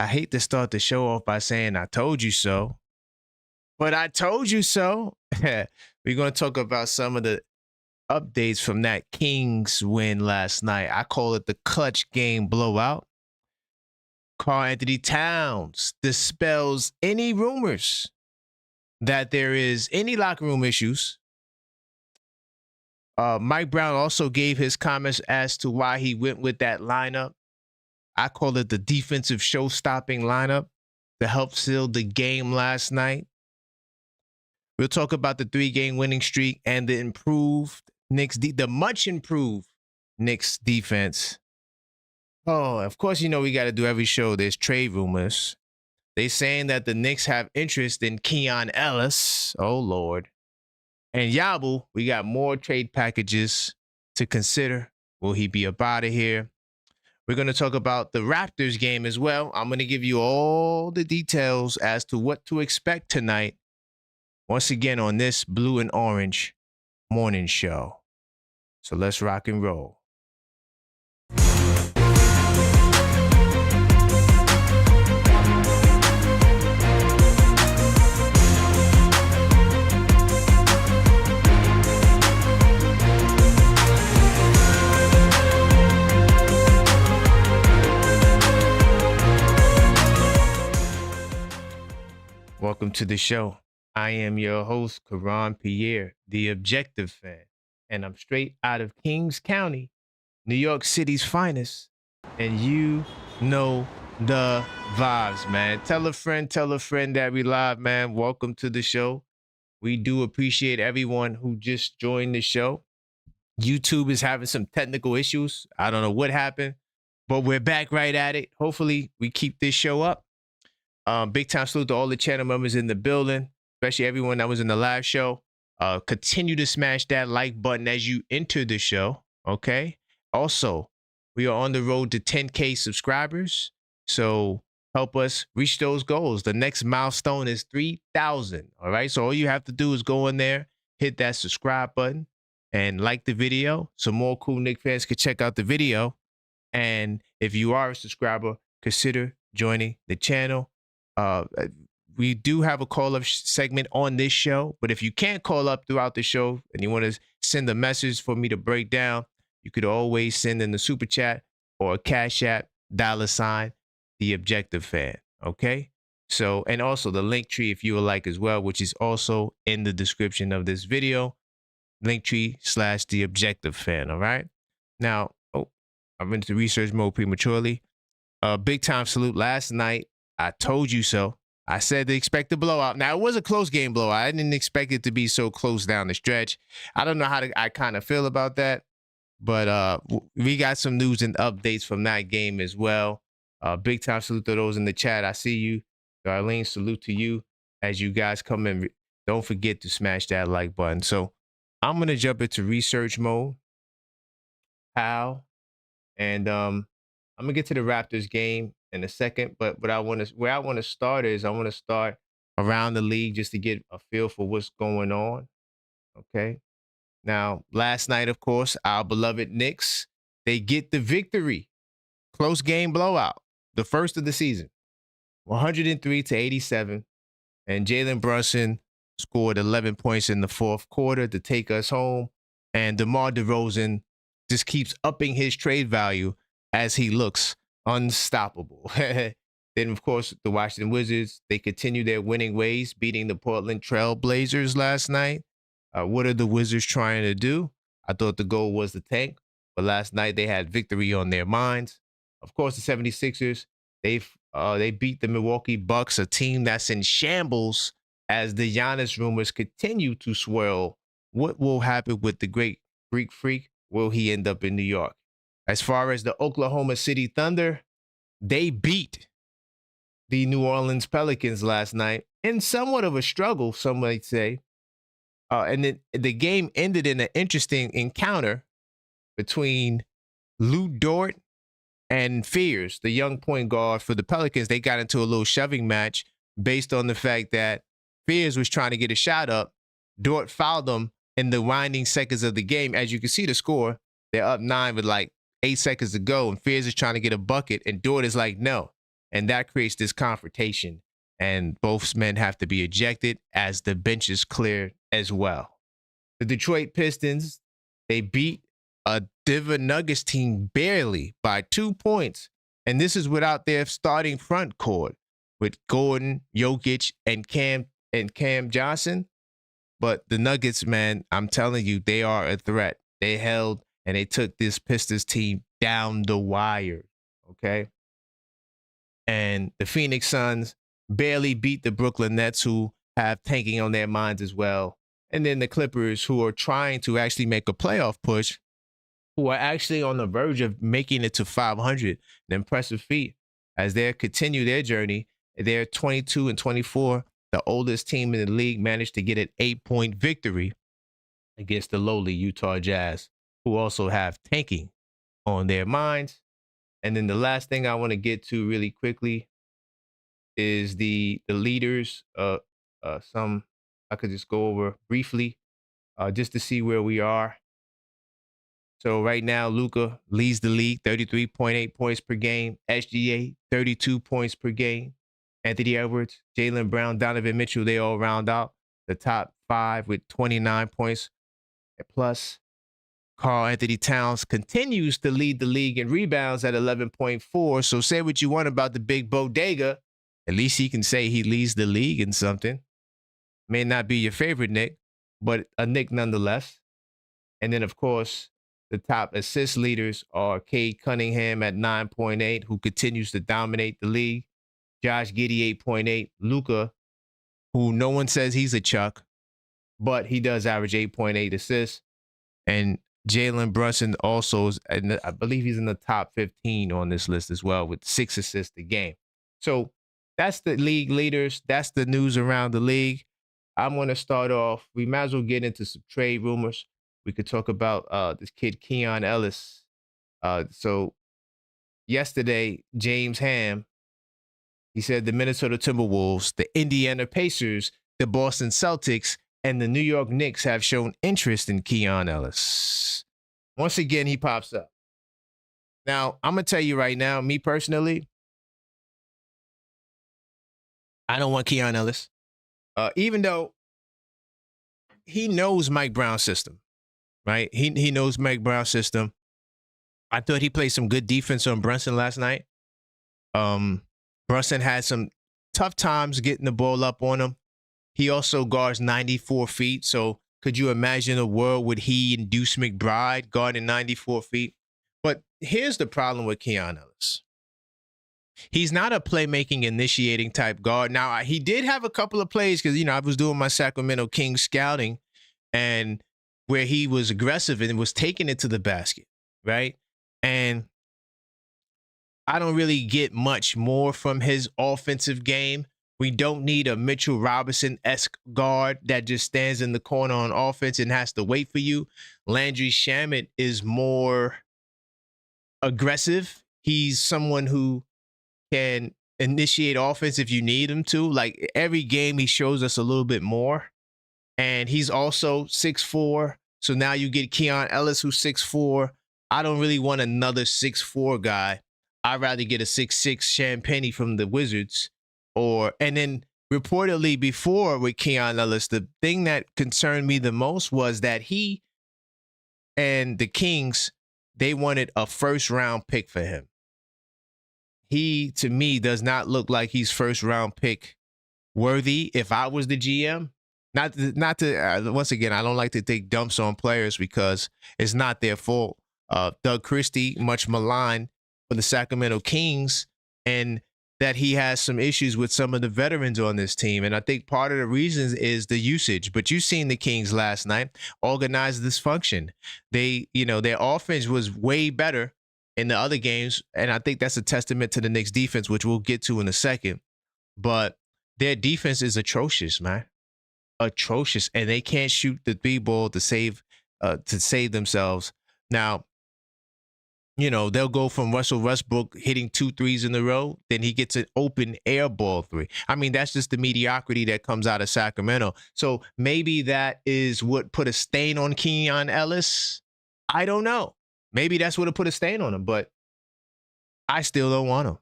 I hate to start the show off by saying I told you so, but I told you so. We're going to talk about some of the updates from that Kings win last night. I call it the clutch game blowout. Karl Anthony Towns dispels any rumors that there is any locker room issues. Mike Brown also gave his comments as to why he went with that lineup. I call it the defensive show-stopping lineup to help seal the game last night. We'll talk about the 3-game winning streak and the improved Knicks, the much improved Knicks defense. Oh, of course, we got to do every show. There's trade rumors. They saying that the Knicks have interest in Keon Ellis. Oh, Lord. And Yabu, we got more trade packages to consider. Will he be up out of here? We're going to talk about the Raptors game as well. I'm going to give you all the details as to what to expect tonight. Once again on this Blue and Orange morning show. So let's rock and roll. Welcome to the show. I am your host, Karan Pierre, the Objective Fan, and I'm straight out of Kings County, New York City's finest, and you know the vibes, man. Tell a friend that we live, man. Welcome to the show. We do appreciate everyone who just joined the show. YouTube is having some technical issues. I don't know what happened, but we're back right at it. Hopefully, we keep this show up. Big time salute to all the channel members in the building, especially everyone that was in the live show. Continue to smash that like button as you enter the show, okay? Also, we are on the road to 10K subscribers, so help us reach those goals. The next milestone is 3,000, all right? So all you have to do is go in there, hit that subscribe button, and like the video so more cool Knicks fans can check out the video. And if you are a subscriber, consider joining the channel. We do have a call-up segment on this show, but if you can't call up throughout the show and you want to send a message for me to break down, you could always send in the super chat or a Cashapp $TheObjectiveFan, okay? So, and also the link tree if you would like as well, which is also in the description of this video, linktree/TheObjectiveFan, all right? Now, I'm into research mode prematurely. Big time salute last night. I told you so. I said to expect a blowout. Now, it was a close game blowout. I didn't expect it to be so close down the stretch. I don't know how I kind of feel about that, but we got some news and updates from that game as well. Big time salute to those in the chat. I see you. Darlene, salute to you as you guys come in. Don't forget to smash that like button. So I'm going to jump into research mode. How? And I'm going to get to the Raptors game in a second, but where I want to start is I want to start around the league just to get a feel for what's going on. Okay. Now, last night, of course, our beloved Knicks, they get the victory. Close game blowout, the first of the season, 103-87. And Jalen Brunson scored 11 points in the fourth quarter to take us home. And DeMar DeRozan just keeps upping his trade value as he looks unstoppable. Then, of course, the Washington Wizards, they continue their winning ways, beating the Portland Trail Blazers last night. What are the Wizards trying to do? I thought the goal was to tank, but last night they had victory on their minds. Of course, the 76ers, they beat the Milwaukee Bucks, a team that's in shambles as the Giannis rumors continue to swirl. What will happen with the great Greek freak? Will he end up in New York? As far as the Oklahoma City Thunder, they beat the New Orleans Pelicans last night in somewhat of a struggle, some might say. And then the game ended in an interesting encounter between Lou Dort and Fears, the young point guard for the Pelicans. They got into a little shoving match based on the fact that Fears was trying to get a shot up. Dort fouled him in the winding seconds of the game. As you can see the score, they're up 9 with like 8 seconds to go, and Fears is trying to get a bucket, and Dort is like, no. and that creates this confrontation. And both men have to be ejected as the bench is cleared as well. The Detroit Pistons, they beat a Denver Nuggets team barely by 2 points. And this is without their starting front court with Gordon, Jokic, and Cam Johnson. But the Nuggets, man, I'm telling you, they are a threat. They held and they took this Pistons team down the wire. Okay. And the Phoenix Suns barely beat the Brooklyn Nets, who have tanking on their minds as well. And then the Clippers, who are trying to actually make a playoff push, who are actually on the verge of making it to 500, an impressive feat as they continue their journey. They're 22-24. The oldest team in the league managed to get an 8-point victory against the lowly Utah Jazz, who also have tanking on their minds. And then the last thing I want to get to really quickly is the leaders. Some I could just go over briefly, just to see where we are. So right now, Luka leads the league, 33.8 points per game. SGA, 32 points per game. Anthony Edwards, Jaylen Brown, Donovan Mitchell, they all round out the top 5 with 29 points. Plus, Karl Anthony Towns continues to lead the league in rebounds at 11.4. So say what you want about the big bodega. At least he can say he leads the league in something. May not be your favorite Knick, but a Knick nonetheless. And then, of course, the top assist leaders are Cade Cunningham at 9.8, who continues to dominate the league. Josh Giddey, 8.8. Luka, who no one says he's a chuck, but he does average 8.8 assists. And Jalen Brunson also is, and I believe he's in the top 15 on this list as well, with 6 assists a game. So that's the league leaders. That's the news around the league. I'm going to start off. We might as well get into some trade rumors. We could talk about this kid, Keon Ellis. So yesterday, James Ham, he said the Minnesota Timberwolves, the Indiana Pacers, the Boston Celtics, and the New York Knicks have shown interest in Keon Ellis. Once again, he pops up. Now, I'm going to tell you right now, me personally, I don't want Keon Ellis. Even though he knows Mike Brown's system, right? He knows Mike Brown's system. I thought he played some good defense on Brunson last night. Brunson had some tough times getting the ball up on him. He also guards 94 feet. So could you imagine a world with he and Deuce McBride guarding 94 feet? But here's the problem with Keon Ellis. He's not a playmaking, initiating type guard. Now, he did have a couple of plays because, I was doing my Sacramento Kings scouting and where he was aggressive and was taking it to the basket, right? And I don't really get much more from his offensive game. We don't need a Mitchell Robinson-esque guard that just stands in the corner on offense and has to wait for you. Landry Shamet is more aggressive. He's someone who can initiate offense if you need him to. Like every game, he shows us a little bit more. And he's also 6'4". So now you get Keon Ellis, who's 6'4". I don't really want another 6'4" guy. I'd rather get a 6'6" Champagnie from the Wizards. And then reportedly before with Keon Ellis, the thing that concerned me the most was that he and the Kings, they wanted a first-round pick for him. He, to me, does not look like he's first-round pick worthy if I was the GM. Not to once again, I don't like to take dumps on players because it's not their fault. Doug Christie, much maligned for the Sacramento Kings, and that he has some issues with some of the veterans on this team. And I think part of the reasons is the usage. But you've seen the Kings last night, organized dysfunction. Their offense was way better in the other games. And I think that's a testament to the Knicks defense, which we'll get to in a second. But their defense is atrocious, man. Atrocious. And they can't shoot the three ball to save themselves. Now, they'll go from Russell Westbrook hitting 2 threes in a row. Then he gets an open air ball 3. I mean, that's just the mediocrity that comes out of Sacramento. So maybe that is what put a stain on Keon Ellis. I don't know. Maybe that's what put a stain on him, but I still don't want him.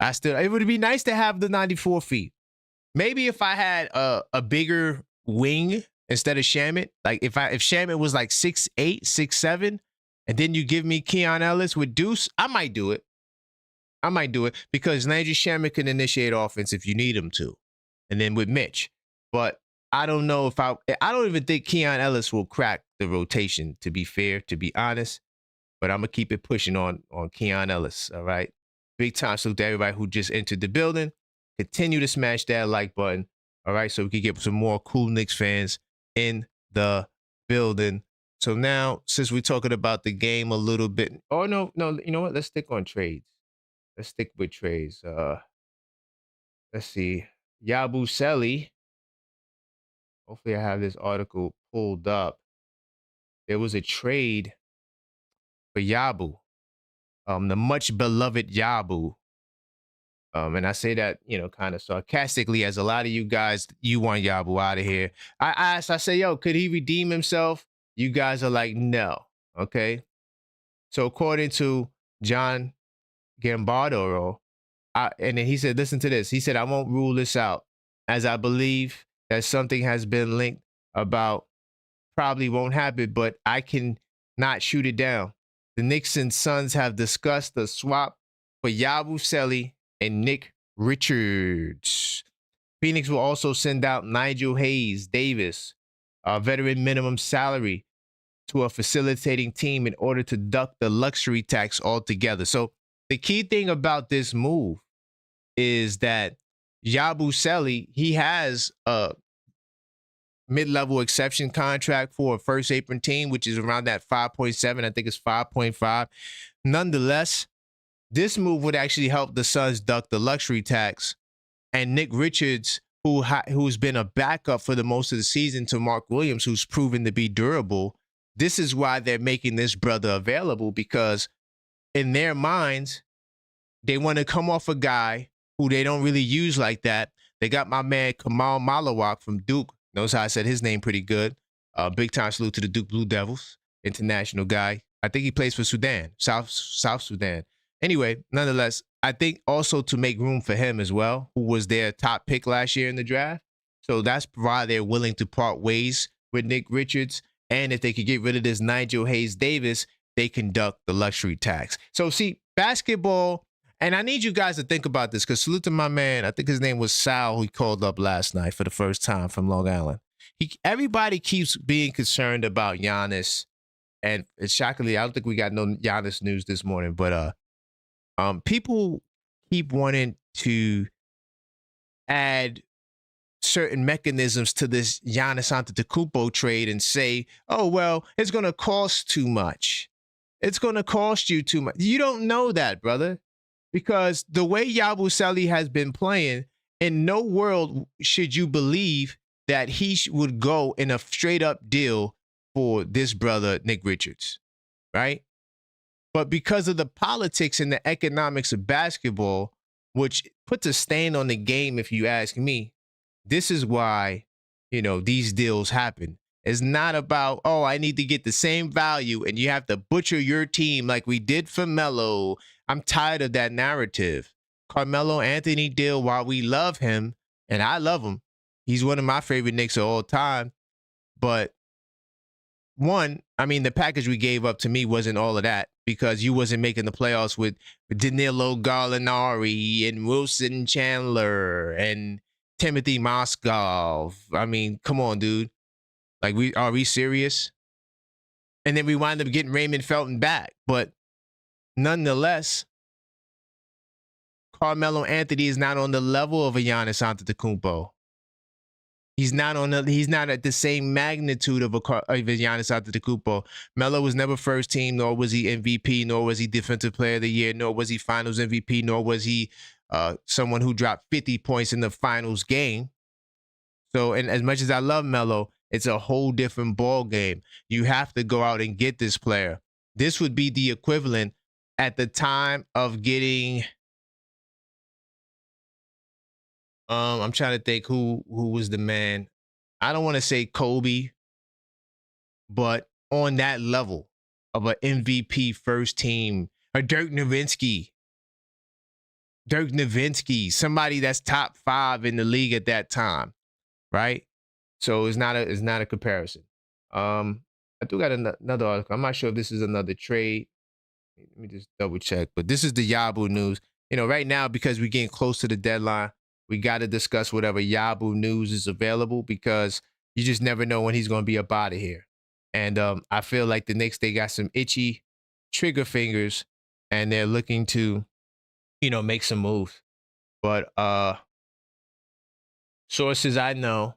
It would be nice to have the 94 feet. Maybe if I had a bigger wing instead of Shamit, like if Shamit was like 6'8", 6'7", and then you give me Keon Ellis with Deuce, I might do it. I might do it because Landry Shamit can initiate offense if you need him to, and then with Mitch. But I don't know if I don't even think Keon Ellis will crack the rotation, to be fair, to be honest. But I'm gonna keep it pushing on Keon Ellis. All right. Big time salute to everybody who just entered the building. Continue to smash that like button. All right, so we can get some more cool Knicks fans in the building. So now, since we're talking about the game a little bit, oh no, you know what? Let's stick on trades. Let's stick with trades. Let's see. Yabusele. Hopefully, I have this article pulled up. There was a trade for Yabu, the much beloved Yabu. And I say that, kind of sarcastically, as a lot of you guys, you want Yabu out of here. I say, yo, could he redeem himself? You guys are like, no. Okay. So according to John Gambardoro, and then he said, listen to this. He said, I won't rule this out, as I believe that something has been linked about probably won't happen, but I can not shoot it down. The Knicks and Suns have discussed the swap for Yabusele and Nick Richards. Phoenix will also send out Nigel Hayes Davis, a veteran minimum salary, to a facilitating team in order to duck the luxury tax altogether. So the key thing about this move is that Yabusele, he has a mid-level exception contract for a first apron team, which is around that 5.7. I think it's 5.5. Nonetheless, this move would actually help the Suns duck the luxury tax. And Nick Richards, who's been a backup for the most of the season to Mark Williams, who's proven to be durable, this is why they're making this brother available, because in their minds, they want to come off a guy who they don't really use like that. They got my man Kamal Malawak from Duke. Knows how I said his name pretty good. Big time salute to the Duke Blue Devils, international guy. I think he plays for Sudan, South Sudan. Anyway, nonetheless, I think also to make room for him as well, who was their top pick last year in the draft. So that's why they're willing to part ways with Nick Richards. And if they could get rid of this Nigel Hayes Davis, they can duck the luxury tax. So see, basketball, and I need you guys to think about this, because salute to my man, I think his name was Sal, who he called up last night for the first time from Long Island. Everybody keeps being concerned about Giannis, and it's shockingly, I don't think we got no Giannis news this morning, but people keep wanting to add certain mechanisms to this Giannis Antetokounmpo trade and say, oh, well, it's going to cost too much. It's going to cost you too much. You don't know that, brother, because the way Yabusele has been playing, in no world should you believe that he would go in a straight up deal for this brother, Nick Richards, right? But because of the politics and the economics of basketball, which puts a stain on the game, if you ask me, this is why, these deals happen. It's not about, oh, I need to get the same value and you have to butcher your team like we did for Melo. I'm tired of that narrative. Carmelo Anthony deal, while we love him, and I love him, he's one of my favorite Knicks of all time. But one, I mean, the package we gave up to me wasn't all of that, because you wasn't making the playoffs with Danilo Gallinari and Wilson Chandler and Timothy Moskov. I mean, come on, dude. Like, are we serious? And then we wind up getting Raymond Felton back. But nonetheless, Carmelo Anthony is not on the level of a Giannis Antetokounmpo. He's not at the same magnitude of a Giannis Antetokounmpo. Melo was never first team, nor was he MVP, nor was he Defensive Player of the Year, nor was he Finals MVP, nor was he someone who dropped 50 points in the finals game. So, and as much as I love Melo, it's a whole different ball game. You have to go out and get this player. This would be the equivalent at the time of getting. I'm trying to think who was the man. I don't want to say Kobe, but on that level of an MVP first team, a Dirk Nowitzki. Dirk Nowitzki, somebody that's top 5 in the league at that time, right? So it's not a comparison. I do got another article. I'm not sure if this is another trade. Let me just double check. But this is the Yabu news. Right now, because we're getting close to the deadline, we got to discuss whatever Yabu news is available because you just never know when he's going to be up out of here. And I feel like the Knicks, they got some itchy trigger fingers and they're looking to, make some moves. But sources I know,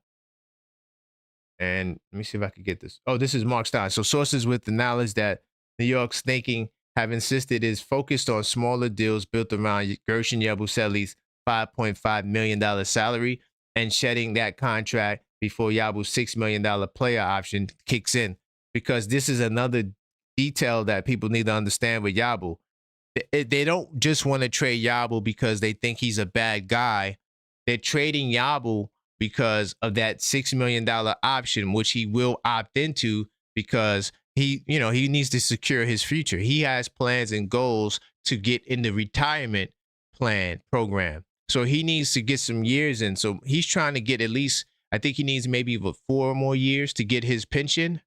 and let me see if I could get this. Oh, this is Mark Stein. So sources with the knowledge that New York's thinking have insisted is focused on smaller deals built around Gershon Yabusele's $5.5 million salary and shedding that contract before Yabu's $6 million player option kicks in. Because this is another detail that people need to understand with Yabu. They don't just want to trade Yabu because they think he's a bad guy. They're trading Yabu because of that $6 million option, which he will opt into because he needs to secure his future. He has plans and goals to get in the retirement plan program. So he needs to get some years in. So he's trying to get at least, I think he needs maybe 4 more years to get his pension.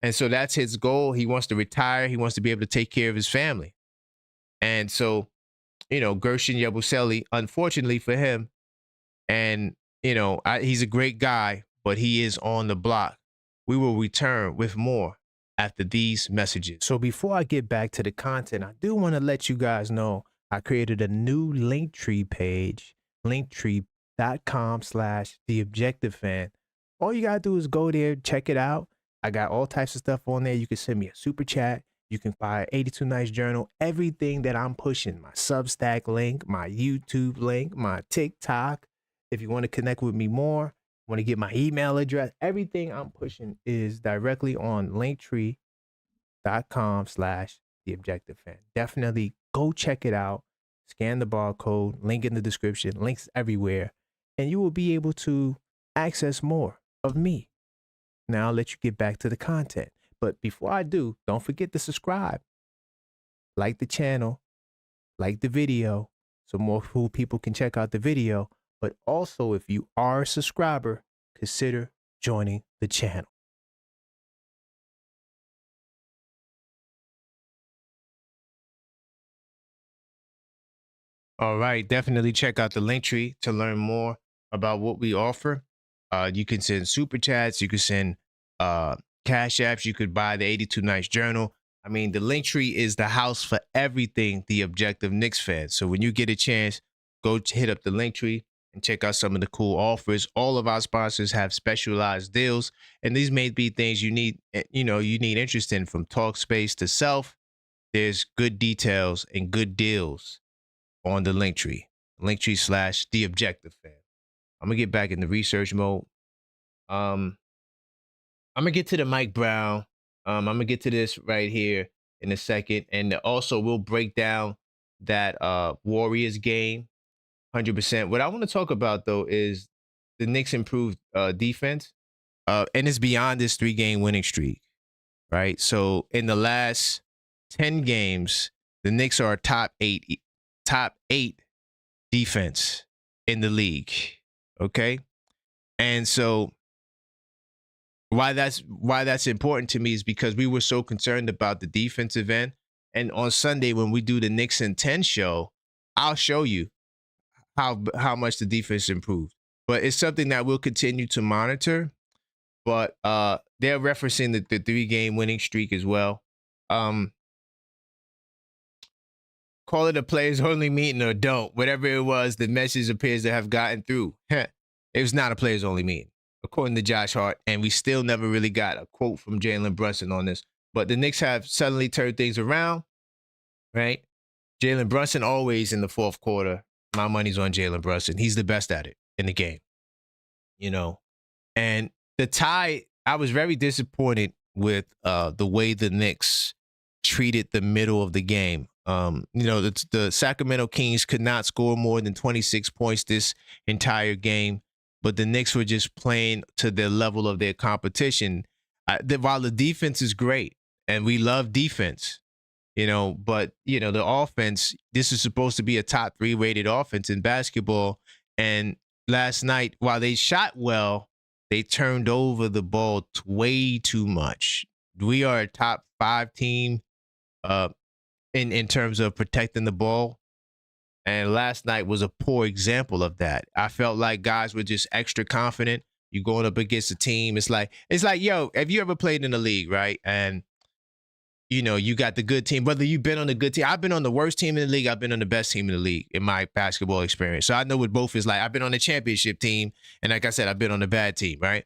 And so that's his goal. He wants to retire. He wants to be able to take care of his family. And so, Gershon Yabusele, unfortunately for him, and, he's a great guy, but he is on the block. We will return with more after these messages. So before I get back to the content, I do want to let you guys know I created a new Linktree page, linktree.com/TheObjectiveFan. All you got to do is go there, check it out. I got all types of stuff on there. You can send me a super chat. You can buy 82 Nights Journal, everything that I'm pushing, my Substack link, my YouTube link, my TikTok. If you want to connect with me more, want to get my email address, everything I'm pushing is directly on linktree.com/TheObjectiveFan. Definitely go check it out. Scan the barcode, link in the description, links everywhere, and you will be able to access more of me. Now I'll let you get back to the content. But before I do, don't forget to subscribe, like the channel, like the video, so more people can check out the video. But also, if you are a subscriber, consider joining the channel. All right, definitely check out the Linktree to learn more about what we offer. You can send super chats, you can send cash apps, you could buy the 82 Nights Journal. I mean, the Linktree is the house for everything The Objective Knicks fans. So when you get a chance, go hit up the Linktree and check out some of the cool offers. All of our sponsors have specialized deals, and these may be things you need interest in, from Talkspace to Self. There's good details and good deals on the Linktree. Linktree/TheObjectiveFan. I'm gonna get back in the research mode. I'm gonna get to the Mike Brown. I'm gonna get to this right here in a second, and also we'll break down that Warriors game 100%. What I want to talk about though is the Knicks improved defense, and it's beyond this 3-game winning streak, right? So in the last 10 games, the Knicks are top eight defense in the league. Okay, and so why that's important to me is because we were so concerned about the defensive end. And on Sunday, when we do the Knicks in 10 show, I'll show you how much the defense improved. But it's something that we'll continue to monitor. But they're referencing the 3-game winning streak as well. Call it a players only meeting or don't. Whatever it was, the message appears to have gotten through. It was not a players only meeting, according to Josh Hart. And we still never really got a quote from Jalen Brunson on this. But the Knicks have suddenly turned things around, right? Jalen Brunson always in the fourth quarter. My money's on Jalen Brunson. He's the best at it in the game, And the tie, I was very disappointed with the way the Knicks treated the middle of the game. The Sacramento Kings could not score more than 26 points this entire game, but the Knicks were just playing to the level of their competition. While the defense is great, and we love defense, But the offense, this is supposed to be a top 3 rated offense in basketball. And last night, while they shot well, they turned over the ball way too much. We are a top 5 team uh, in terms of protecting the ball. And last night was a poor example of that. I felt like guys were just extra confident. You going up against a team. It's like, yo, have you ever played in the league, right? And you got the good team, whether you've been on the good team. I've been on the worst team in the league. I've been on the best team in the league in my basketball experience. So I know what both is like. I've been on the championship team. And like I said, I've been on the bad team, right?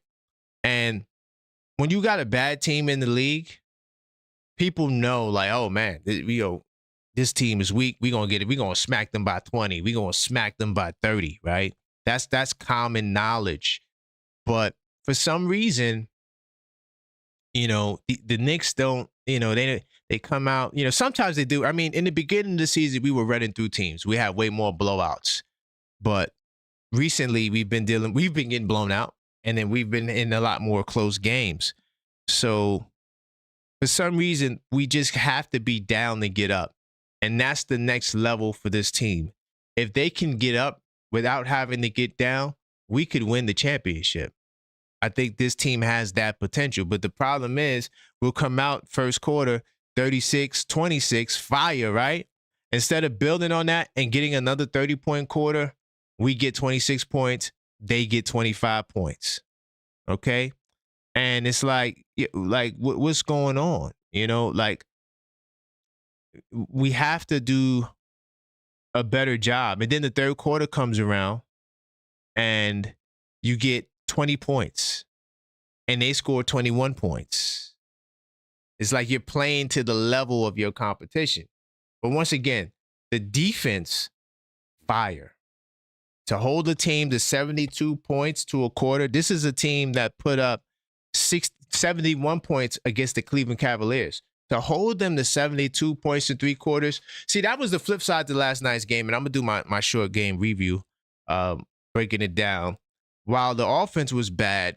And when you got a bad team in the league, people know like, oh man, this team is weak. We're going to get it. We're going to smack them by 20. We're going to smack them by 30, right? That's common knowledge. But for some reason, the Knicks don't, they come out, sometimes they do. I mean, in the beginning of the season, we were running through teams. We had way more blowouts. But recently we've been getting blown out, and then we've been in a lot more close games. So for some reason, we just have to be down to get up. And that's the next level for this team. If they can get up without having to get down, we could win the championship. I think this team has that potential. But the problem is we'll come out first quarter 36-26, fire, right? Instead of building on that and getting another 30-point quarter, we get 26 points, they get 25 points. Okay? And it's like what's going on? Like, we have to do a better job. And then the third quarter comes around and you get 20 points and they score 21 points. It's like you're playing to the level of your competition. But once again, the defense, fire. To hold a team to 72 points to a quarter, this is a team that put up 71 points against the Cleveland Cavaliers. To hold them to 72 points in 3 quarters. See, that was the flip side to last night's game, and I'm going to do my short game review, breaking it down. While the offense was bad,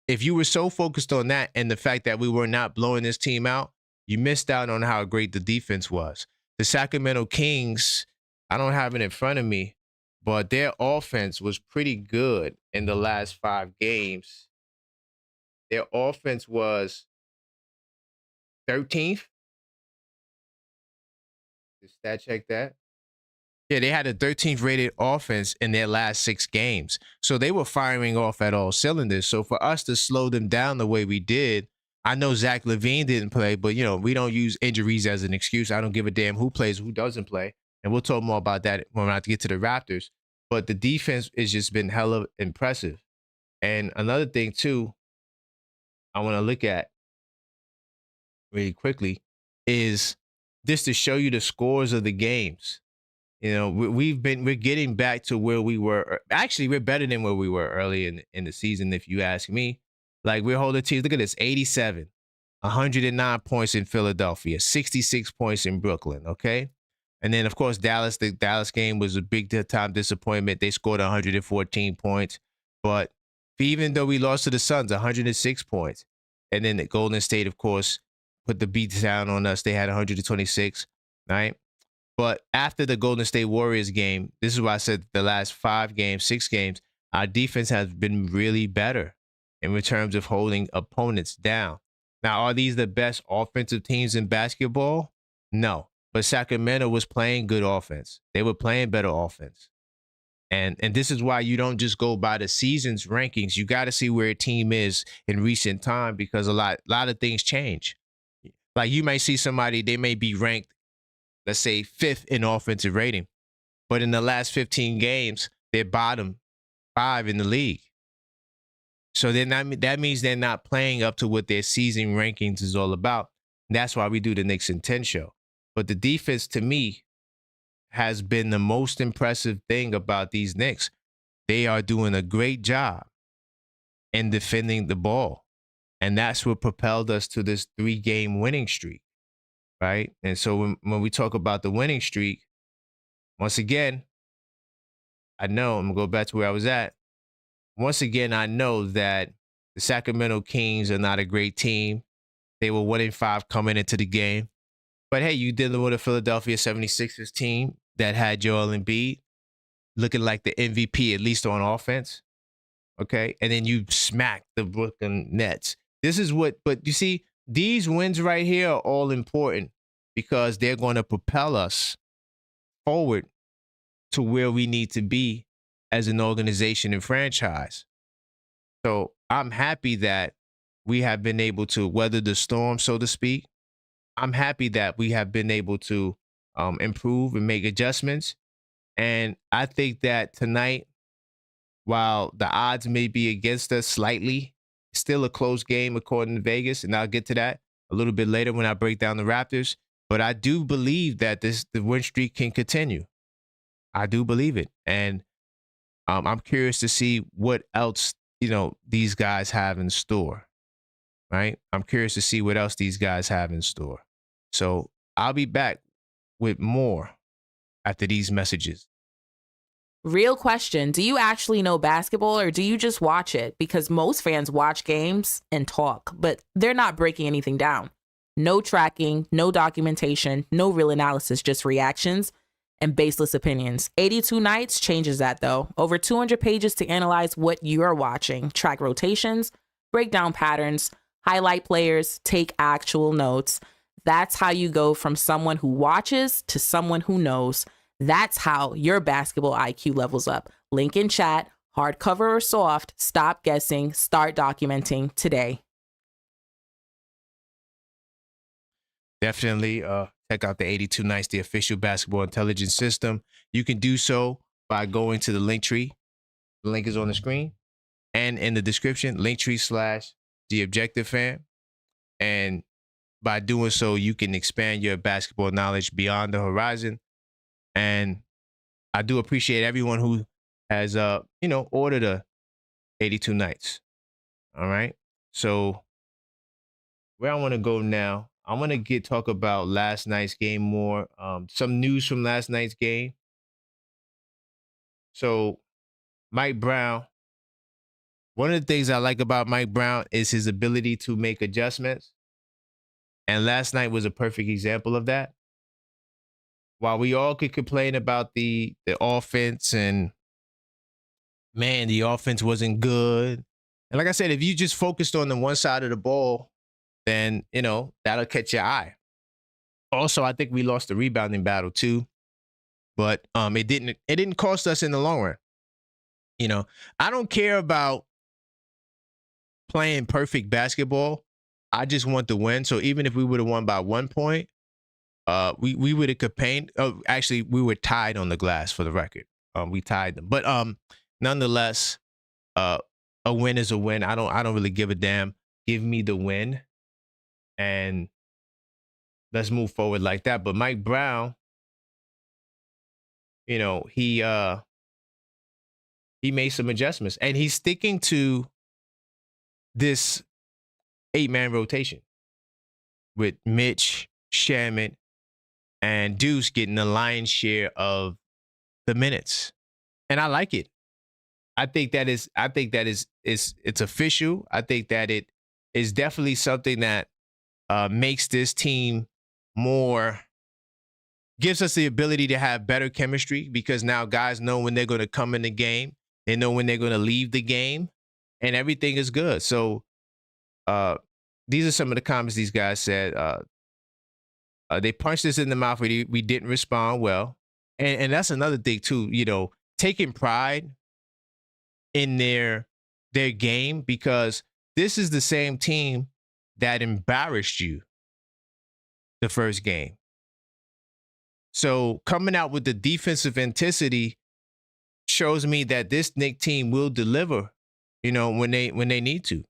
if you were so focused on that and the fact that we were not blowing this team out, you missed out on how great the defense was. The Sacramento Kings, I don't have it in front of me, but their offense was pretty good in the last 5 games. Their offense was 13th. Just stat check that. Yeah, they had a 13th rated offense in their last 6 games. So they were firing off at all cylinders. So for us to slow them down the way we did, I know Zach LaVine didn't play, but, we don't use injuries as an excuse. I don't give a damn who plays, who doesn't play. And we'll talk more about that when I get to the Raptors. But the defense has just been hella impressive. And another thing, too, I want to look at really quickly is just to show you the scores of the games. We're getting back to where we were. Actually, we're better than where we were early in the season, if you ask me. Like, we're holding teams. Look at this: 87, 109 points in Philadelphia, 66 points in Brooklyn. Okay, and then of course Dallas. The Dallas game was a big time disappointment. They scored 114 points, but even though we lost to the Suns, 106 points, and then the Golden State, of course, put the beat down on us. They had 126, right? But after the Golden State Warriors game, this is why I said the last 5 games, 6 games, our defense has been really better in terms of holding opponents down. Now, are these the best offensive teams in basketball? No. But Sacramento was playing good offense. They were playing better offense. And this is why you don't just go by the season's rankings. You got to see where a team is in recent time, because a lot of things change. Like, you may see somebody, they may be ranked, let's say, 5th in offensive rating, but in the last 15 games, they're bottom 5 in the league. So then that means they're not playing up to what their season rankings is all about. And that's why we do the Knicks in 10 show. But the defense, to me, has been the most impressive thing about these Knicks. They are doing a great job in defending the ball. And that's what propelled us to this 3-game winning streak, right? And so when we talk about the winning streak, once again, I know, I'm going to go back to where I was at. Once again, I know that the Sacramento Kings are not a great team. They were 1-5 coming into the game. But hey, you dealing with a Philadelphia 76ers team that had Joel Embiid looking like the MVP, at least on offense. Okay. And then you smack the Brooklyn Nets. This is what, but you see, these wins right here are all important because they're going to propel us forward to where we need to be as an organization and franchise. So I'm happy that we have been able to weather the storm, so to speak. I'm happy that we have been able to improve and make adjustments. And I think that tonight, while the odds may be against us slightly, still a close game according to Vegas, and I'll get to that a little bit later when I break down the Raptors. But I do believe that the win streak can continue. I do believe it, and I'm curious to see what else these guys have in store. Right? I'm curious to see what else these guys have in store. So I'll be back with more after these messages. Real question. Do you actually know basketball or do you just watch it? Because most fans watch games and talk, but they're not breaking anything down. No tracking, no documentation, no real analysis, just reactions and baseless opinions. 82 Nights changes that though. Over 200 pages to analyze what you're watching, track rotations, break down patterns, highlight players, take actual notes. That's how you go from someone who watches to someone who knows. That's how your basketball IQ levels up. Link in chat, hardcover or soft, stop guessing, start documenting today. Definitely check out the 82 Nights, the official basketball intelligence system. You can do so by going to the link tree. The link is on the screen and in the description, linktree/TheObjectiveFan. And by doing so, you can expand your basketball knowledge beyond the horizon. And I do appreciate everyone who has, ordered a 82 Nights. All right. So where I want to go now, I want to talk about last night's game more. Some news from last night's game. So Mike Brown, one of the things I like about Mike Brown is his ability to make adjustments. And last night was a perfect example of that. While we all could complain about the offense and, man, the offense wasn't good. And like I said, if you just focused on the one side of the ball, then, that'll catch your eye. Also, I think we lost the rebounding battle too. But it didn't cost us in the long run. I don't care about playing perfect basketball. I just want to win. So even if we would have won by 1 point, we would have campaigned. Actually, we were tied on the glass for the record. We tied them. But nonetheless, a win is a win. I don't really give a damn. Give me the win. And let's move forward like that. But Mike Brown, he made some adjustments. And he's sticking to this 8-man rotation with Mitch, Shamet, and Deuce getting the lion's share of the minutes. And I like it. I think that is it's official. I think that it is definitely something that makes this team gives us the ability to have better chemistry because now guys know when they're going to come in the game. They know when they're going to leave the game, and everything is good. So these are some of the comments these guys said. They punched us in the mouth. We didn't respond well. And that's another thing too, taking pride in their game because this is the same team that embarrassed you the first game. So coming out with the defensive intensity shows me that this Knicks team will deliver, when they need to.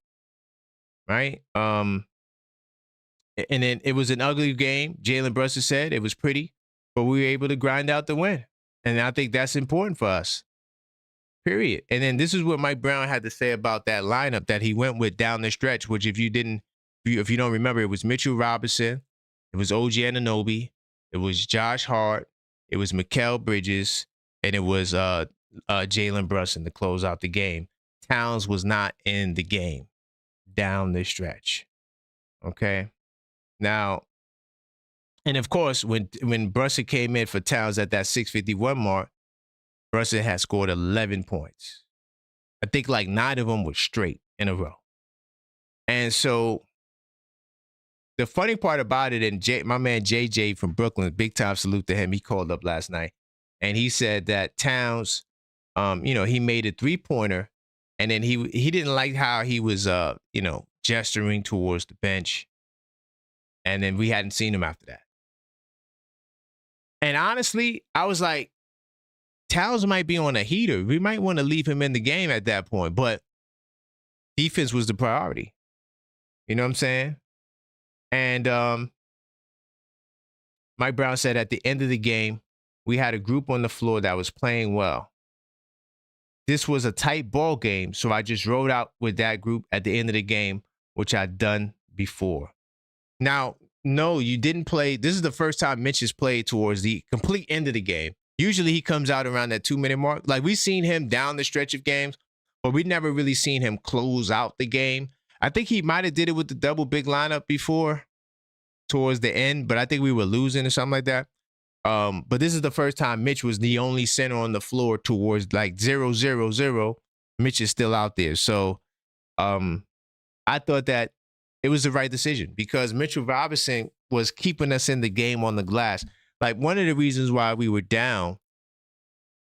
Right? And then it was an ugly game. Jalen Brunson said it was pretty, but we were able to grind out the win. And I think that's important for us. Period. And then this is what Mike Brown had to say about that lineup that he went with down the stretch, which if you don't remember, it was Mitchell Robinson, it was OG Anunoby, it was Josh Hart, it was Mikal Bridges, and it was Jalen Brunson to close out the game. Towns was not in the game down the stretch. Okay. Now, And of course, when Brunson came in for Towns at that 651 mark, Brunson had scored 11 points. I think like 9 of them were straight in a row. And so the funny part about it, and my man JJ from Brooklyn, big time salute to him. He called up last night, and he said that Towns, he made a 3-pointer, and then he didn't like how he was, gesturing towards the bench, and then we hadn't seen him after that. And honestly, I was like, Towns might be on a heater. We might want to leave him in the game at that point, but defense was the priority. You know what I'm saying? And Mike Brown said at the end of the game, we had a group on the floor that was playing well. This was a tight ball game, so I just rode out with that group at the end of the game, which I'd done before. Now, no, you didn't play. This is the first time Mitch has played towards the complete end of the game. Usually he comes out around that 2-minute mark. Like, we've seen him down the stretch of games, but we've never really seen him close out the game. I think he might have did it with the double big lineup before towards the end, but I think we were losing or something like that. But this is the first time Mitch was the only center on the floor towards like 0-0-0. Mitch is still out there. So I thought that it was the right decision because Mitchell Robinson was keeping us in the game on the glass. Like, one of the reasons why we were down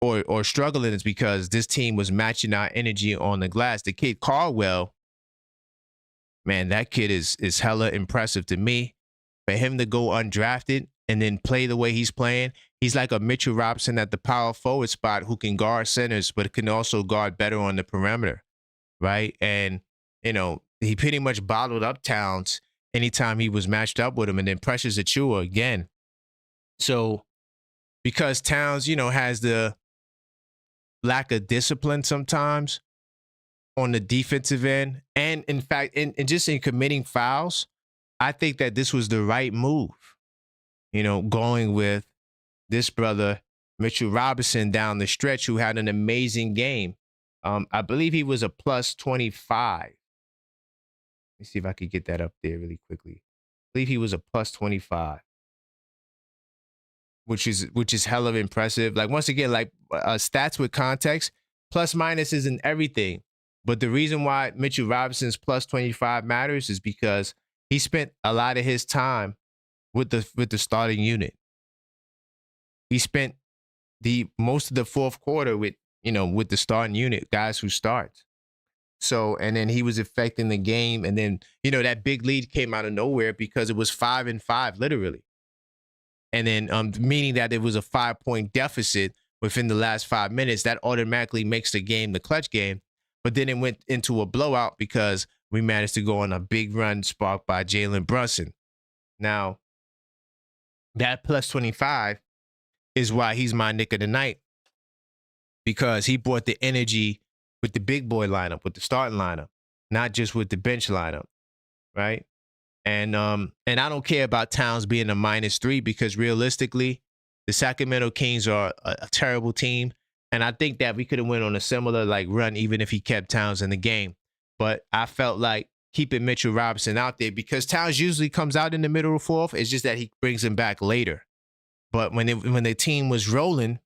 or struggling is because this team was matching our energy on the glass. The kid Caldwell, man, that kid is hella impressive to me. For him to go undrafted and then play the way he's playing, he's like a Mitchell Robinson at the power forward spot who can guard centers, but can also guard better on the perimeter, right? And, he pretty much bottled up Towns anytime he was matched up with him, and then pressures Achua again. So because Towns, has the lack of discipline sometimes on the defensive end, and in fact, and just in committing fouls, I think that this was the right move, going with this brother, Mitchell Robinson, down the stretch, who had an amazing game. I believe he was a plus 25. Let me see if I could get that up there really quickly. I believe he was a plus 25, which is hella impressive. Like, once again, like stats with context, plus minus isn't everything. But the reason why Mitchell Robinson's plus 25 matters is because he spent a lot of his time with the starting unit. He spent most of the fourth quarter with the starting unit, guys who start. So, and then he was affecting the game, and then that big lead came out of nowhere because it was 5-5 literally, and then meaning that it was a 5-point deficit within the last 5 minutes. That automatically makes the game the clutch game. But then it went into a blowout because we managed to go on a big run sparked by Jalen Brunson. Now, that plus 25 is why he's my Knick of the night, because he brought the energy with the big boy lineup, with the starting lineup, not just with the bench lineup, right? And I don't care about Towns being a -3 because realistically, the Sacramento Kings are a terrible team. And I think that we could have went on a similar run even if he kept Towns in the game. But I felt like keeping Mitchell Robinson out there, because Towns usually comes out in the middle of fourth. It's just that he brings him back later. But when the team was rolling,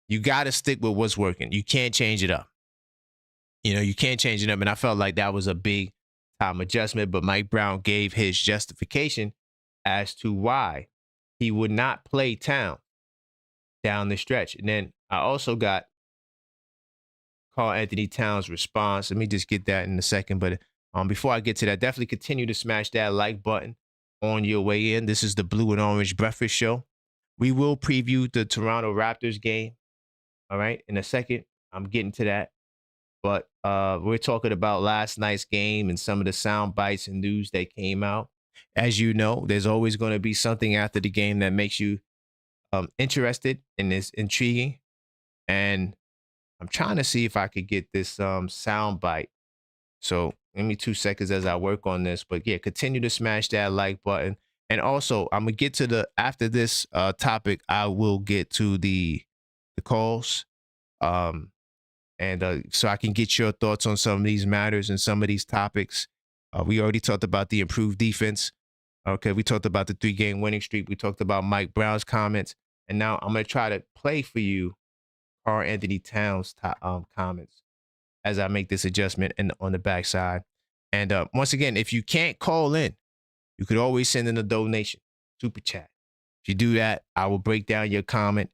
you got to stick with what's working. You can't change it up. You can't change it up. And I felt like that was a big time adjustment. But Mike Brown gave his justification as to why he would not play Towns down the stretch. And then I also got Karl-Anthony Towns' response. Let me just get that in a second. But before I get to that, definitely continue to smash that like button on your way in. This is the Blue and Orange Breakfast Show. We will preview the Toronto Raptors game. All right. In a second, I'm getting to that. But we're talking about last night's game and some of the sound bites and news that came out. As you know, there's always going to be something after the game that makes you interested and is intriguing. And I'm trying to see if I could get this sound bite. So give me 2 seconds as I work on this. But yeah, continue to smash that like button. And also, I'm going to get to after this topic, I will get to the calls. And so I can get your thoughts on some of these matters and some of these topics. We already talked about the improved defense. Okay, we talked about the 3-game winning streak. We talked about Mike Brown's comments. And now I'm going to try to play for you Karl Anthony Towns' comments as I make this adjustment on the backside. And once again, if you can't call in, you could always send in a donation, super chat. If you do that, I will break down your comment,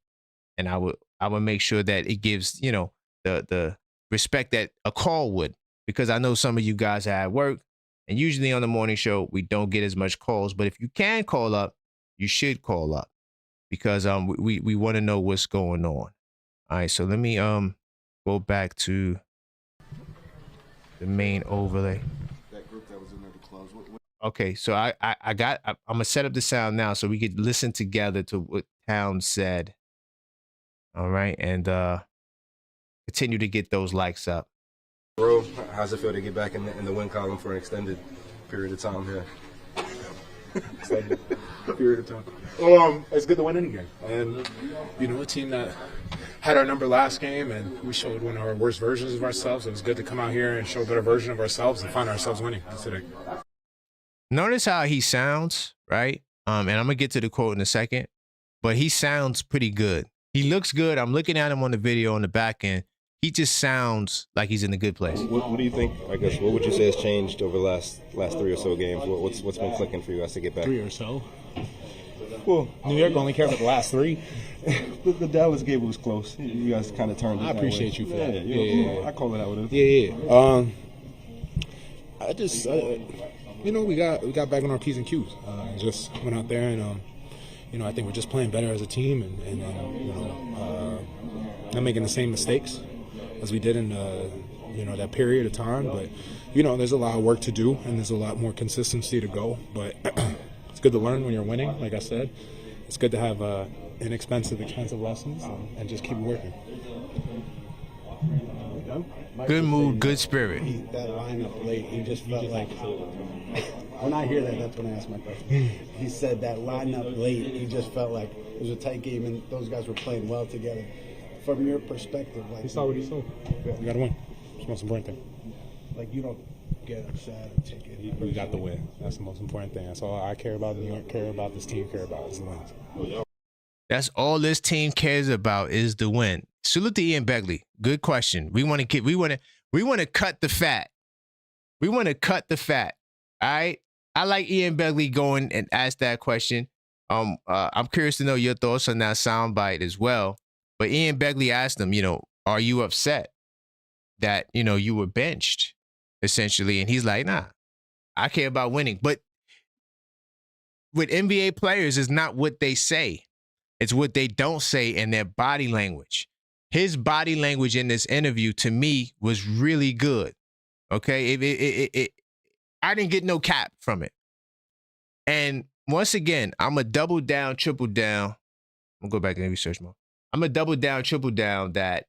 and I will make sure that it gives, you know, the respect that a call would, because I know some of you guys are at work, and usually on the morning show we don't get as much calls. But if you can call up, you should call up, because we want to know what's going on. All right, so let me go back to the main overlay. That group that was in there to close. Okay, so I'm gonna set up the sound now so we could listen together to what Towns said. All right, and continue to get those likes up. Bro, how's it feel to get back in the win column for an extended period of time here? Extended period of time. It's good to win any game, and you know, a team that had our number last game, and we showed one of our worst versions of ourselves. It was good to come out here and show a better version of ourselves and find ourselves winning today. Notice how he sounds, right? And I'm gonna get to the quote in a second, but he sounds pretty good. He looks good. I'm looking at him on the video on the back end. He just sounds like he's in a good place. What do you think? I guess what would you say has changed over the last 3 or so games? What's been clicking for you guys to get back? 3 or so. Well, New York only cared about the last 3. The Dallas game was close. You guys kind of turned it. I appreciate you for that. Yeah. I call it out with it. Yeah. I just, you know, we got back on our P's and Q's. Just went out there and, you know, I think we're just playing better as a team, and you know, not making the same mistakes as we did in, you know, that period of time. But, you know, there's a lot of work to do, and there's a lot more consistency to go. But it's good to learn when you're winning, like I said. It's good to have inexpensive, expensive lessons and just keep working. Good mood, good spirit. That lineup late, he just felt like. When I hear that, that's when I ask my question. He said that lineup late, he just felt like it was a tight game and those guys were playing well together. From your perspective, like, He saw what he saw. We got to win. It's the most important thing. like you don't get upset or take it. We got the win. That's the most important thing. That's all I care about. New York care about. This team care about is the win. That's all this team cares about is the win. Salute to Ian Begley. Good question. We want to cut the fat. We want to cut the fat. All right. I like Ian Begley going and ask that question. I'm curious to know your thoughts on that soundbite as well. But Ian Begley asked him, you know, are you upset that, you know, you were benched essentially? And he's like, nah, I care about winning. But with NBA players, it's not what they say. It's what they don't say in their body language. His body language in this interview, to me, was really good. Okay? I didn't get no cap from it. And once again, I'm going to double down, triple down. I'm going to go back in research mode. I'm going to double down, triple down that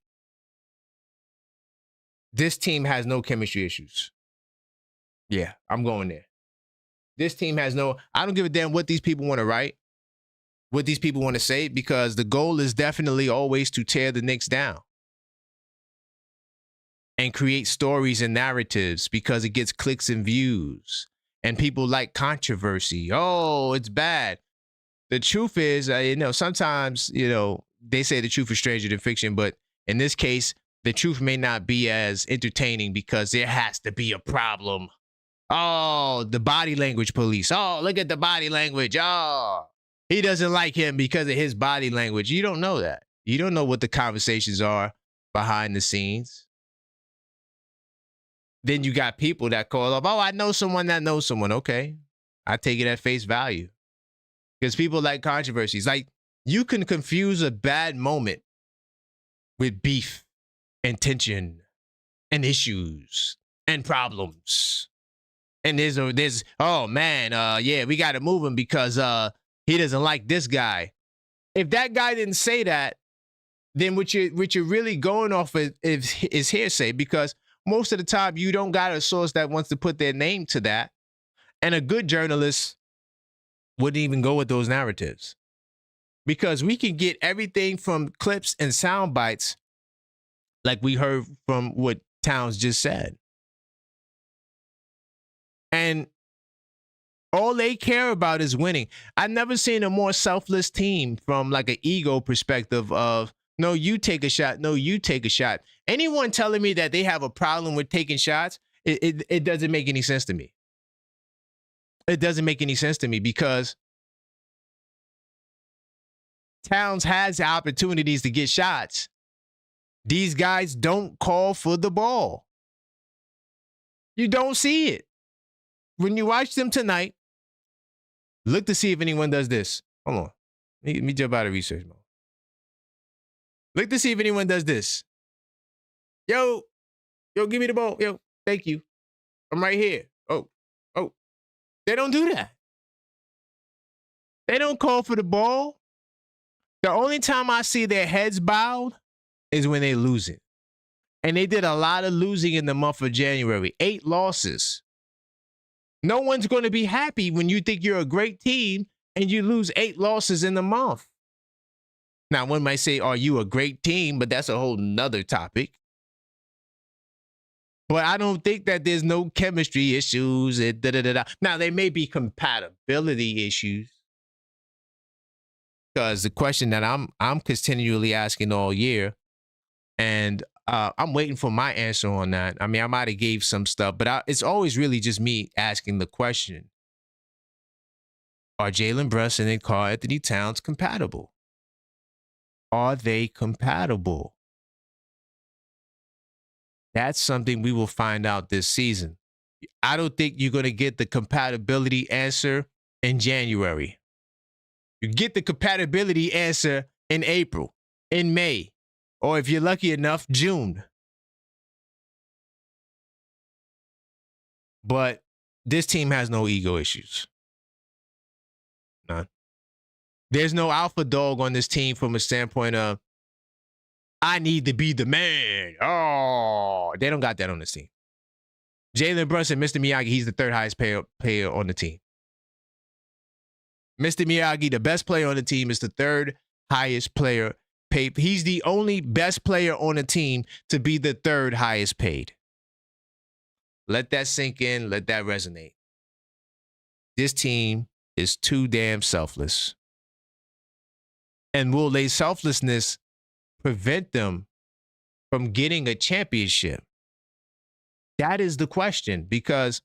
this team has no chemistry issues. Yeah, I'm going there. This team has no, I don't give a damn what these people want to write, what these people want to say, because the goal is definitely always to tear the Knicks down and create stories and narratives because it gets clicks and views. And people like controversy. Oh, it's bad. The truth is, you know, sometimes, you know, they say the truth is stranger than fiction, but in this case, the truth may not be as entertaining because there has to be a problem. Oh, the body language police. Oh, look at the body language. Oh, he doesn't like him because of his body language. You don't know that. You don't know what the conversations are behind the scenes. Then you got people that call up, oh, I know someone that knows someone. Okay, I take it at face value. Because people like controversies. Like, you can confuse a bad moment with beef and tension and issues and problems. And there's oh, man, yeah, we got to move him because he doesn't like this guy. If that guy didn't say that, then what you're really going off is hearsay, because most of the time you don't got a source that wants to put their name to that. And a good journalist wouldn't even go with those narratives, because we can get everything from clips and sound bites like we heard from what Towns just said. And All they care about is winning. I've never seen a more selfless team from like an ego perspective of, no, you take a shot. No, you take a shot. Anyone telling me that they have a problem with taking shots, it doesn't make any sense to me. It doesn't make any sense to me because Towns has the opportunities to get shots. These guys don't call for the ball. You don't see it. When you watch them tonight, look to see if anyone does this. Hold on. Let me jump out of research mode. Look to see if anyone does this. Yo, give me the ball. Yo, thank you. I'm right here. Oh. They don't do that. They don't call for the ball. The only time I see their heads bowed is when they lose it. And they did a lot of losing in the month of January. 8 losses. No one's going to be happy when you think you're a great team and you lose 8 losses in the month. Now, one might say, are you a great team? But that's a whole nother topic. But I don't think that there's no chemistry issues. Now, there may be compatibility issues. Because the question that I'm continually asking all year, and I'm waiting for my answer on that. I mean, I might have gave some stuff, but it's always really just me asking the question. Are Jalen Brunson and Karl Anthony Towns compatible? Are they compatible? That's something we will find out this season. I don't think you're going to get the compatibility answer in January. You get the compatibility answer in April, in May, or if you're lucky enough, June. But this team has no ego issues. None. There's no alpha dog on this team from a standpoint of, I need to be the man. Oh, they don't got that on this team. Jalen Brunson, Mr. Miyagi, he's the 3rd highest payer on the team. Mr. Miyagi, the best player on the team, is the 3rd highest player paid. He's the only best player on the team to be the 3rd highest paid. Let that sink in. Let that resonate. This team is too damn selfless. And will their selflessness prevent them from getting a championship? That is the question, because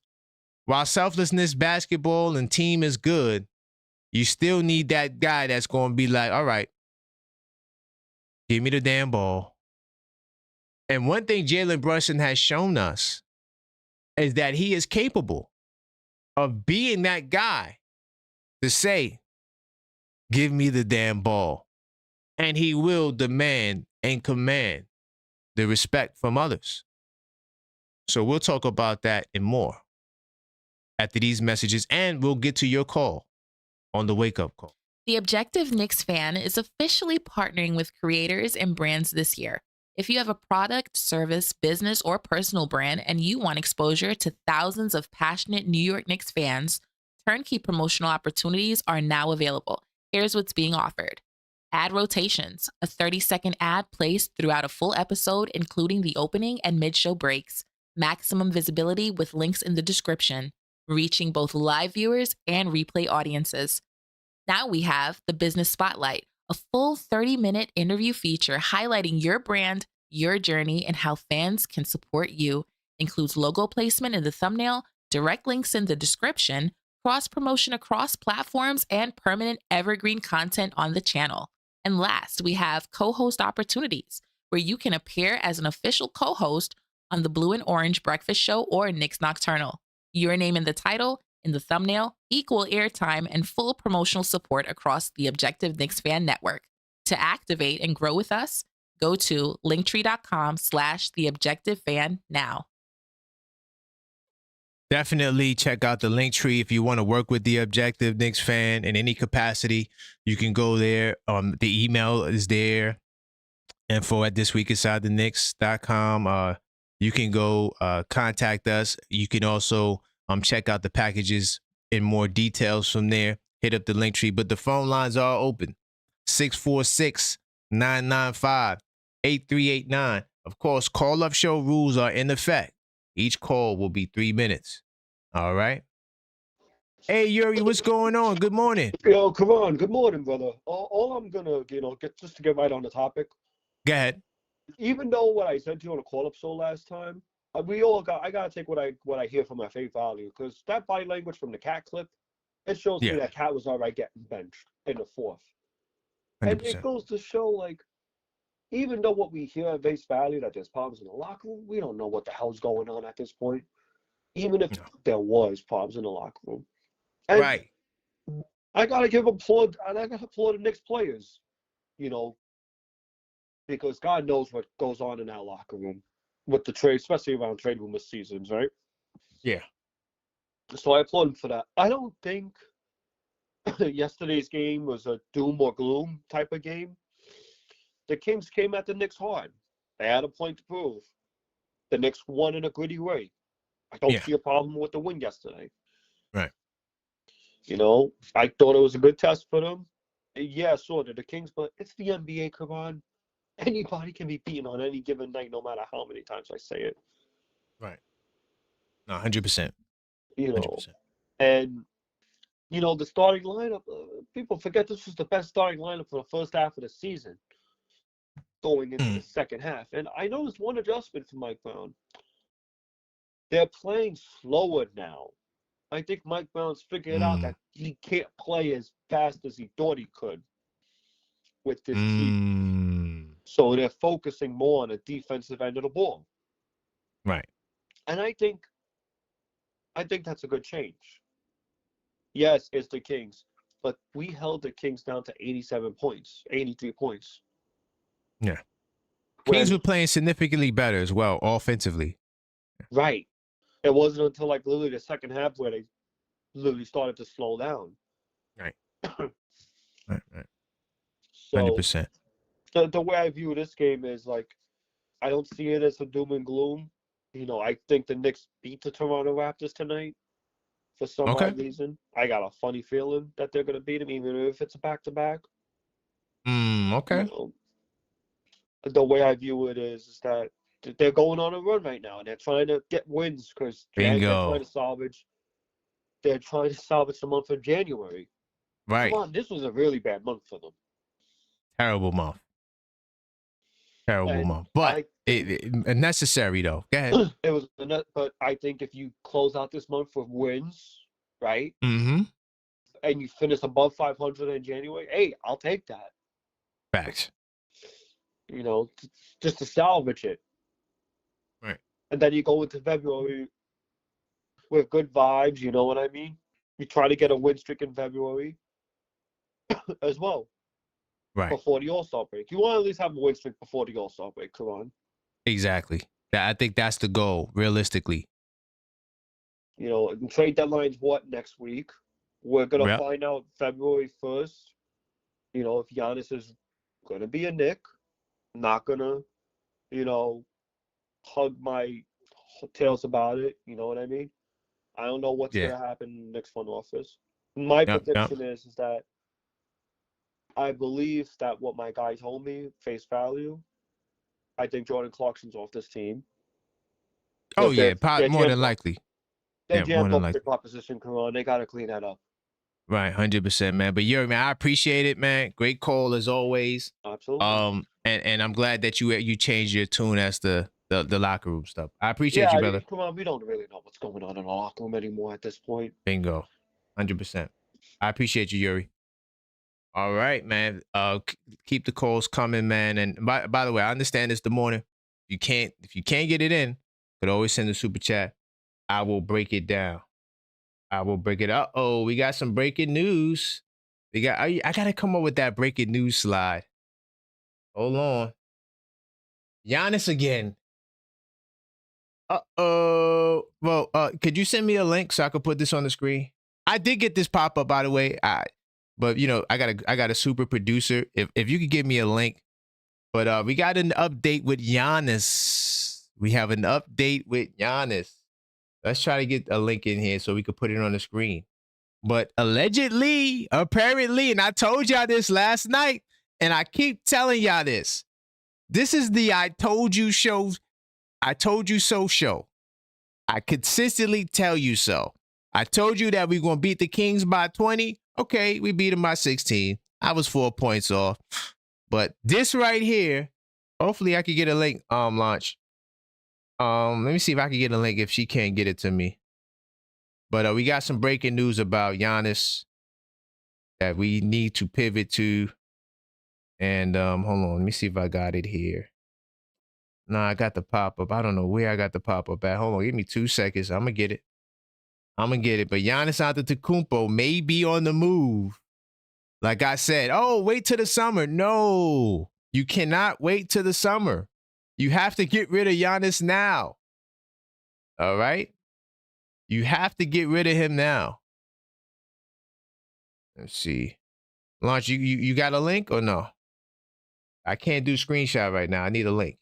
while selflessness, basketball, and team is good, you still need that guy that's going to be like, all right, give me the damn ball. And one thing Jalen Brunson has shown us is that he is capable of being that guy to say, give me the damn ball. And he will demand and command the respect from others. So we'll talk about that and more after these messages, and we'll get to your call on the wake-up call. The Objective Knicks fan is officially partnering with creators and brands this year. If you have a product, service, business, or personal brand and you want exposure to thousands of passionate New York Knicks fans, turnkey promotional opportunities are now available. Here's what's being offered. Ad rotations, a 30-second ad placed throughout a full episode, including the opening and mid-show breaks. Maximum visibility with links in the description, reaching both live viewers and replay audiences. Now we have the Business Spotlight, a full 30-minute interview feature highlighting your brand, your journey, and how fans can support you. Includes logo placement in the thumbnail, direct links in the description, cross-promotion across platforms, and permanent evergreen content on the channel. And last, we have co-host opportunities, where you can appear as an official co-host on the Blue and Orange Breakfast Show or Knicks Nocturnal. Your name in the title, in the thumbnail, equal airtime, and full promotional support across the Objective Knicks Fan Network. To activate and grow with us, go to linktree.com/theobjectivefan now. Definitely check out the Linktree if you want to work with the Objective Knicks fan in any capacity. You can go there. The email is there. info@thisweekinsidetheknicks.com. You can go contact us. You can also check out the packages in more details from there. Hit up the Linktree. But the phone lines are open. 646-995-8389. Of course, call-up show rules are in effect. Each call will be 3 minutes. All right? Hey, Yuri, what's going on? Good morning. Yo, come on. Good morning, brother. All I'm gonna, get just to get right on the topic. Go ahead. Even though what I said to you on a call-up show last time, I gotta take what I hear from my face value, because that body language from the Cat clip, it shows me that Cat was all right getting benched in the fourth. 100%. And it goes to show, like, even though what we hear at face value that there's problems in the locker room, we don't know what the hell's going on at this point. Even if there was problems in the locker room. And right. I gotta applaud the Knicks players, because God knows what goes on in that locker room with the trade, especially around trade rumor seasons, right? Yeah. So I applaud them for that. I don't think yesterday's game was a doom or gloom type of game. The Kings came at the Knicks hard. They had a point to prove. The Knicks won in a gritty way. I don't see a problem with the win yesterday. Right. I thought it was a good test for them. Yeah, sure, they're the Kings, but it's the NBA, come on. Anybody can be beaten on any given night, no matter how many times I say it. Right. No, 100%. 100%. And, the starting lineup, people forget this was the best starting lineup for the first half of the season going into the second half. And I noticed one adjustment for Mike Brown. They're playing slower now. I think Mike Brown's figured out that he can't play as fast as he thought he could with this team. So they're focusing more on the defensive end of the ball. Right. And I think that's a good change. Yes, it's the Kings, but we held the Kings down to 83 points. Yeah. Kings were playing significantly better as well, offensively. Right. It wasn't until literally the second half where they literally started to slow down. Right. Right. 100%. The way I view this game is I don't see it as a doom and gloom. I think the Knicks beat the Toronto Raptors tonight for some odd reason. I got a funny feeling that they're going to beat them, even if it's a back-to-back. Okay. The way I view it is that they're going on a run right now, and they're trying to get wins because they're trying to salvage the month of January. Right. Come on, this was a really bad month for them. Terrible month. But it necessary, though. Go ahead. It was, but I think if you close out this month with wins, right? Mm-hmm. And you finish above 500 in January, hey, I'll take that. Facts. Just to salvage it. Right. And then you go into February with good vibes, you know what I mean? You try to get a win streak in February as well. Right. Before the All-Star break. You want to at least have a win streak before the All-Star break, come on. Exactly. I think that's the goal, realistically. Trade deadline's what, next week? We're going to find out February 1st, if Giannis is going to be a Knick. Not going to, hug my tails about it. You know what I mean? I don't know what's going to happen in the next front office. My prediction is that I believe that what my guy told me, face value, I think Jordan Clarkson's off this team. Oh, more than likely. They're jammed up the proposition, come on. They got to clean that up. Right, 100%, man. But Yuri, man, I appreciate it, man. Great call as always. Absolutely. And I'm glad that you changed your tune as the locker room stuff. I appreciate you, brother. Come on, we don't really know what's going on in the locker room anymore at this point. Bingo, 100%. I appreciate you, Yuri. All right, man. Keep the calls coming, man. And by the way, I understand it's the morning. If you can't get it in, you could always send a super chat. I will break it down. I will break it up. Oh, we got some breaking news. I gotta come up with that breaking news slide. Hold on. Giannis again. Well, could you send me a link so I could put this on the screen? I did get this pop up, by the way. But I got a super producer. If you could give me a link. But we got an update with Giannis. We have an update with Giannis. Let's try to get a link in here so we could put it on the screen. But allegedly, apparently, and I told y'all this last night, and I keep telling y'all this. This is the I told you show. I told you so show. I consistently tell you so. I told you that we're going to beat the Kings by 20. Okay, we beat them by 16. I was 4 points off. But this right here, hopefully I could get a link, Launch. Let me see if I can get a link if she can't get it to me. But we got some breaking news about Giannis that we need to pivot to. And hold on, let me see if I got it here. No, I got the pop-up. I don't know where I got the pop-up at. Hold on, give me 2 seconds. I'm going to get it. But Giannis Antetokounmpo may be on the move. Like I said, oh, wait till the summer. No, you cannot wait till the summer. You have to get rid of Giannis now. All right? You have to get rid of him now. Let's see. Launch, you got a link or no? I can't do screenshot right now. I need a link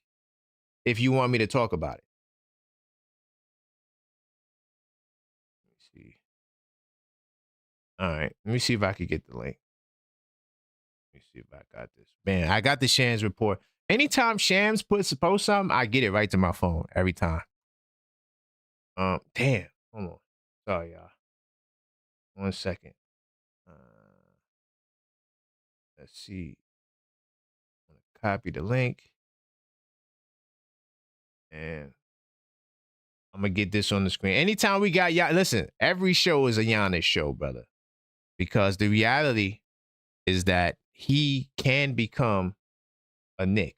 if you want me to talk about it. Let's see. All right. Let me see if I can get the link. Let me see if I got this. Man, I got the Shams report. Anytime Shams post something, I get it right to my phone every time. Damn. Hold on. Sorry, y'all. 1 second. Let's see. I'm gonna copy the link. And I'm gonna get this on the screen. Anytime we got listen, every show is a Giannis show, brother. Because the reality is that he can become a Knick.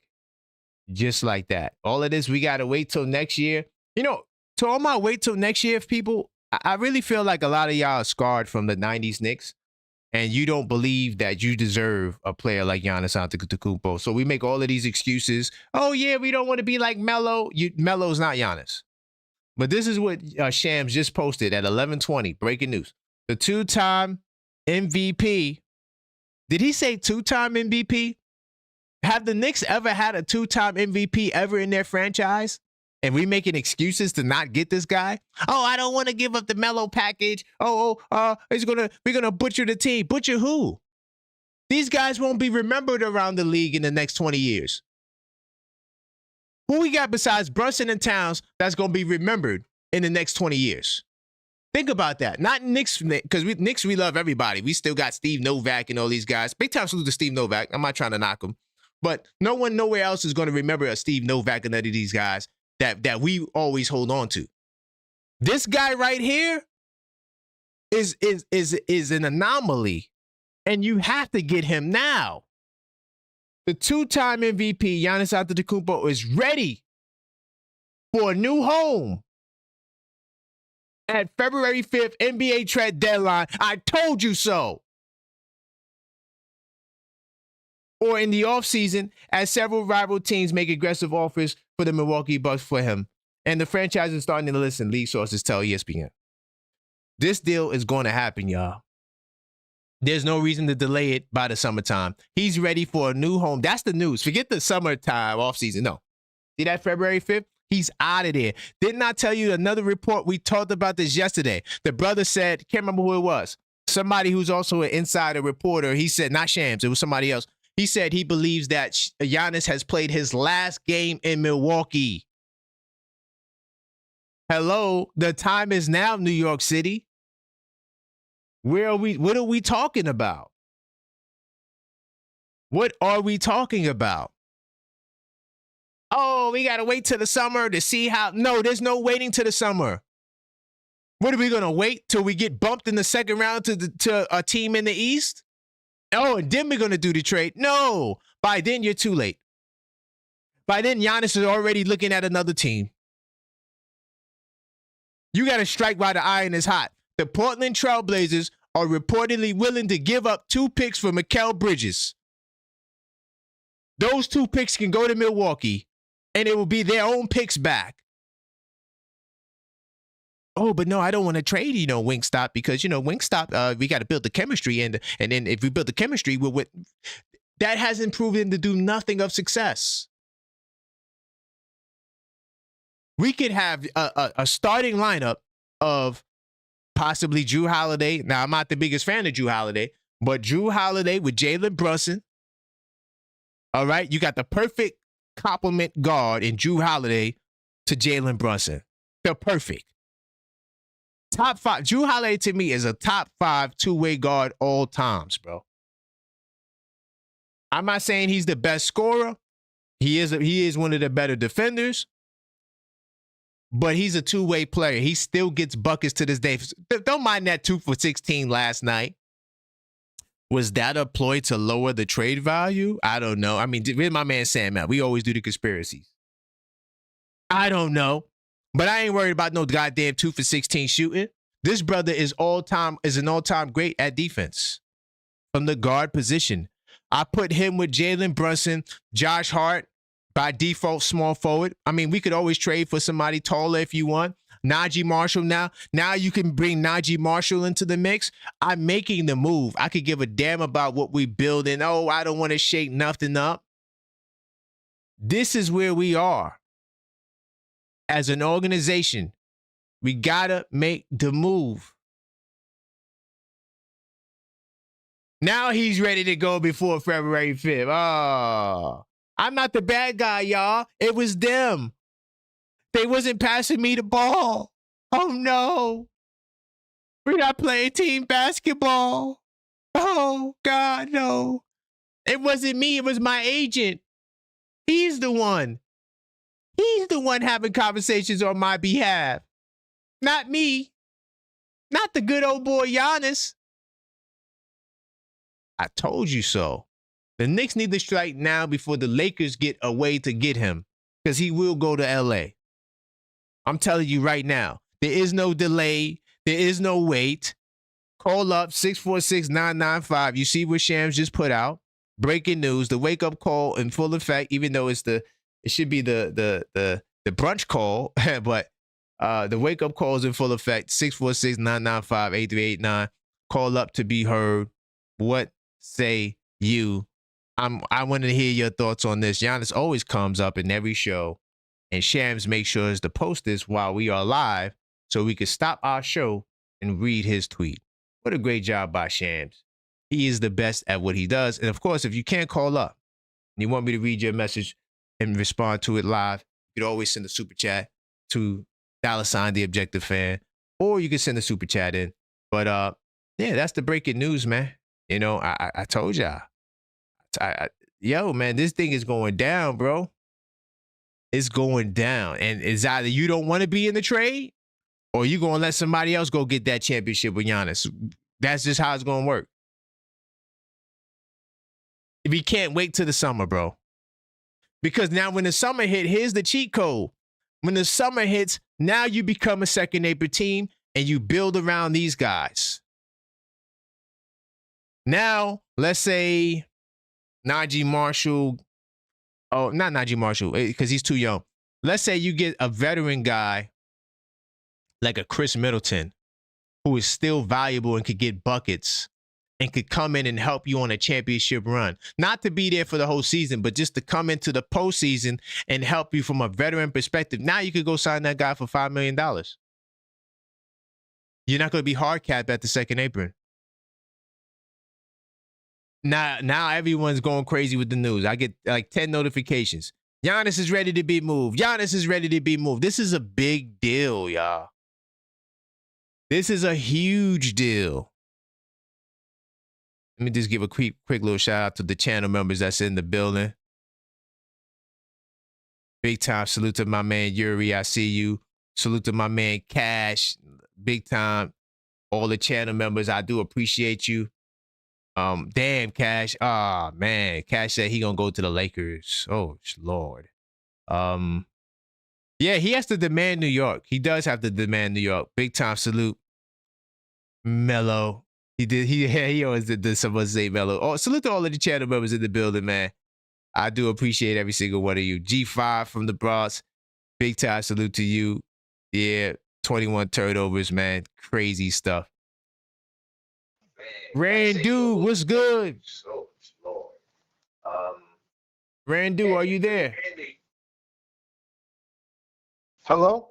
Just like that. All of this, we gotta wait till next year. You know, to all my wait till next year, people, I really feel like a lot of y'all are scarred from the 90s Knicks. And you don't believe that you deserve a player like Giannis Antetokounmpo. So we make all of these excuses. Oh, yeah, we don't want to be like Melo. Melo's not Giannis. But this is what Shams just posted at 11:20. Breaking news. The two-time MVP. Did he say two-time MVP? Have the Knicks ever had a two-time MVP ever in their franchise? And we making excuses to not get this guy? Oh, I don't want to give up the Melo package. We're gonna butcher the team. Butcher who? These guys won't be remembered around the league in the next 20 years. Who we got besides Brunson and Towns that's gonna be remembered in the next 20 years? Think about that. Not Knicks, because Knicks, we love everybody. We still got Steve Novak and all these guys. Big time salute to Steve Novak. I'm not trying to knock him. But no one nowhere else is going to remember a Steve Novak and none of these guys that we always hold on to. This guy right here is an anomaly, and you have to get him now. The two-time MVP, Giannis Antetokounmpo, is ready for a new home at February 5th, NBA trade deadline. I told you so. Or in the offseason, as several rival teams make aggressive offers for the Milwaukee Bucks for him. And the franchise is starting to listen, league sources tell ESPN. This deal is going to happen, y'all. There's no reason to delay it by the summertime. He's ready for a new home. That's the news. Forget the summertime offseason. No. See that February 5th? He's out of there. Didn't I tell you another report? We talked about this yesterday. The brother said, can't remember who it was. Somebody who's also an insider reporter. He said, not Shams, it was somebody else. He said he believes that Giannis has played his last game in Milwaukee. Hello, the time is now, New York City. Where are we? What are we talking about? What are we talking about? Oh, we got to wait till the summer to see how. No, there's no waiting till the summer. What are we going to wait till we get bumped in the second round to a team in the East? Oh, and then we're going to do the trade. No, by then you're too late. By then, Giannis is already looking at another team. You got to strike while the iron is hot. The Portland Trailblazers are reportedly willing to give up 2 picks for Mikal Bridges. Those 2 picks can go to Milwaukee, and it will be their own picks back. Oh, but no, I don't want to trade, Wingstop, because, Wingstop, we got to build the chemistry. And then if we build the chemistry, that hasn't proven to do nothing of success. We could have a starting lineup of possibly Jrue Holiday. Now, I'm not the biggest fan of Jrue Holiday, but Jrue Holiday with Jalen Brunson. All right, you got the perfect complement guard in Jrue Holiday to Jalen Brunson. They're perfect. top 5. Jrue Holiday to me is a top 5 two-way guard all times, bro. I'm not saying he's the best scorer. He is one of the better defenders. But he's a two-way player. He still gets buckets to this day. Don't mind that 2 for 16 last night. Was that a ploy to lower the trade value? I don't know. I mean, with my man Sam out, we always do the conspiracies. I don't know. But I ain't worried about no goddamn 2 for 16 shooting. This brother is an all-time great at defense from the guard position. I put him with Jalen Brunson, Josh Hart, by default small forward. I mean, we could always trade for somebody taller if you want. Najee Marshall now. Now you can bring Najee Marshall into the mix. I'm making the move. I could give a damn about what we building. Oh, I don't want to shake nothing up. This is where we are. As an organization, we gotta make the move. Now he's ready to go before February 5th. Oh, I'm not the bad guy, y'all. It was them. They wasn't passing me the ball. Oh, no. We're not playing team basketball. Oh, God, no. It wasn't me. It was my agent. He's the one. He's the one having conversations on my behalf. Not me. Not the good old boy Giannis. I told you so. The Knicks need to strike now before the Lakers get a way to get him, because he will go to L.A. I'm telling you right now, there is no delay. There is no wait. Call up 646-995. You see what Shams just put out. Breaking news, the wake-up call in full effect, even though it should be the brunch call, but the wake-up call is in full effect. 646-995-8389. Call up to be heard. What say you? I want to hear your thoughts on this. Giannis always comes up in every show, and Shams makes sure to post this while we are live so we can stop our show and read his tweet. What a great job by Shams. He is the best at what he does. And of course, if you can't call up and you want me to read your message and respond to it live, you can always send a super chat to $TheObjectiveFan, or you can send a super chat in. But yeah, that's the breaking news, man. You know, I told y'all. Yo, man, this thing is going down, bro. It's going down. And it's either you don't want to be in the trade or you're going to let somebody else go get that championship with Giannis. That's just how it's going to work. If you can't wait till the summer, bro. Because now when the summer hit, here's the cheat code. When the summer hits, now you become a second neighbor team and you build around these guys. Now, let's say Najee Marshall. Oh, not Najee Marshall, because he's too young. Let's say you get a veteran guy like a Chris Middleton, who is still valuable and could get buckets and could come in and help you on a championship run. Not to be there for the whole season, but just to come into the postseason and help you from a veteran perspective. Now you could go sign that guy for $5 million. You're not going to be hard capped at the second apron. Now everyone's going crazy with the news. I get like 10 notifications. Giannis is ready to be moved. Giannis is ready to be moved. This is a big deal, y'all. This is a huge deal. Let me just give a quick little shout out to the channel members that's in the building. Big time salute to my man Yuri. I see you. Salute to my man Cash. Big time. All the channel members, I do appreciate you. Damn, Cash. Ah, man. Cash said he gonna go to the Lakers. Oh, Lord. Yeah, he has to demand New York. He does have to demand New York. Big time salute. Mello. He always did someone say Mello. Oh, salute to all of the channel members in the building, man. I do appreciate every single one of you. G5 from the Bronx. Big time salute to you. Yeah, 21 turnovers, man. Crazy stuff. Randu, what's good? Randu, are you there? Hello?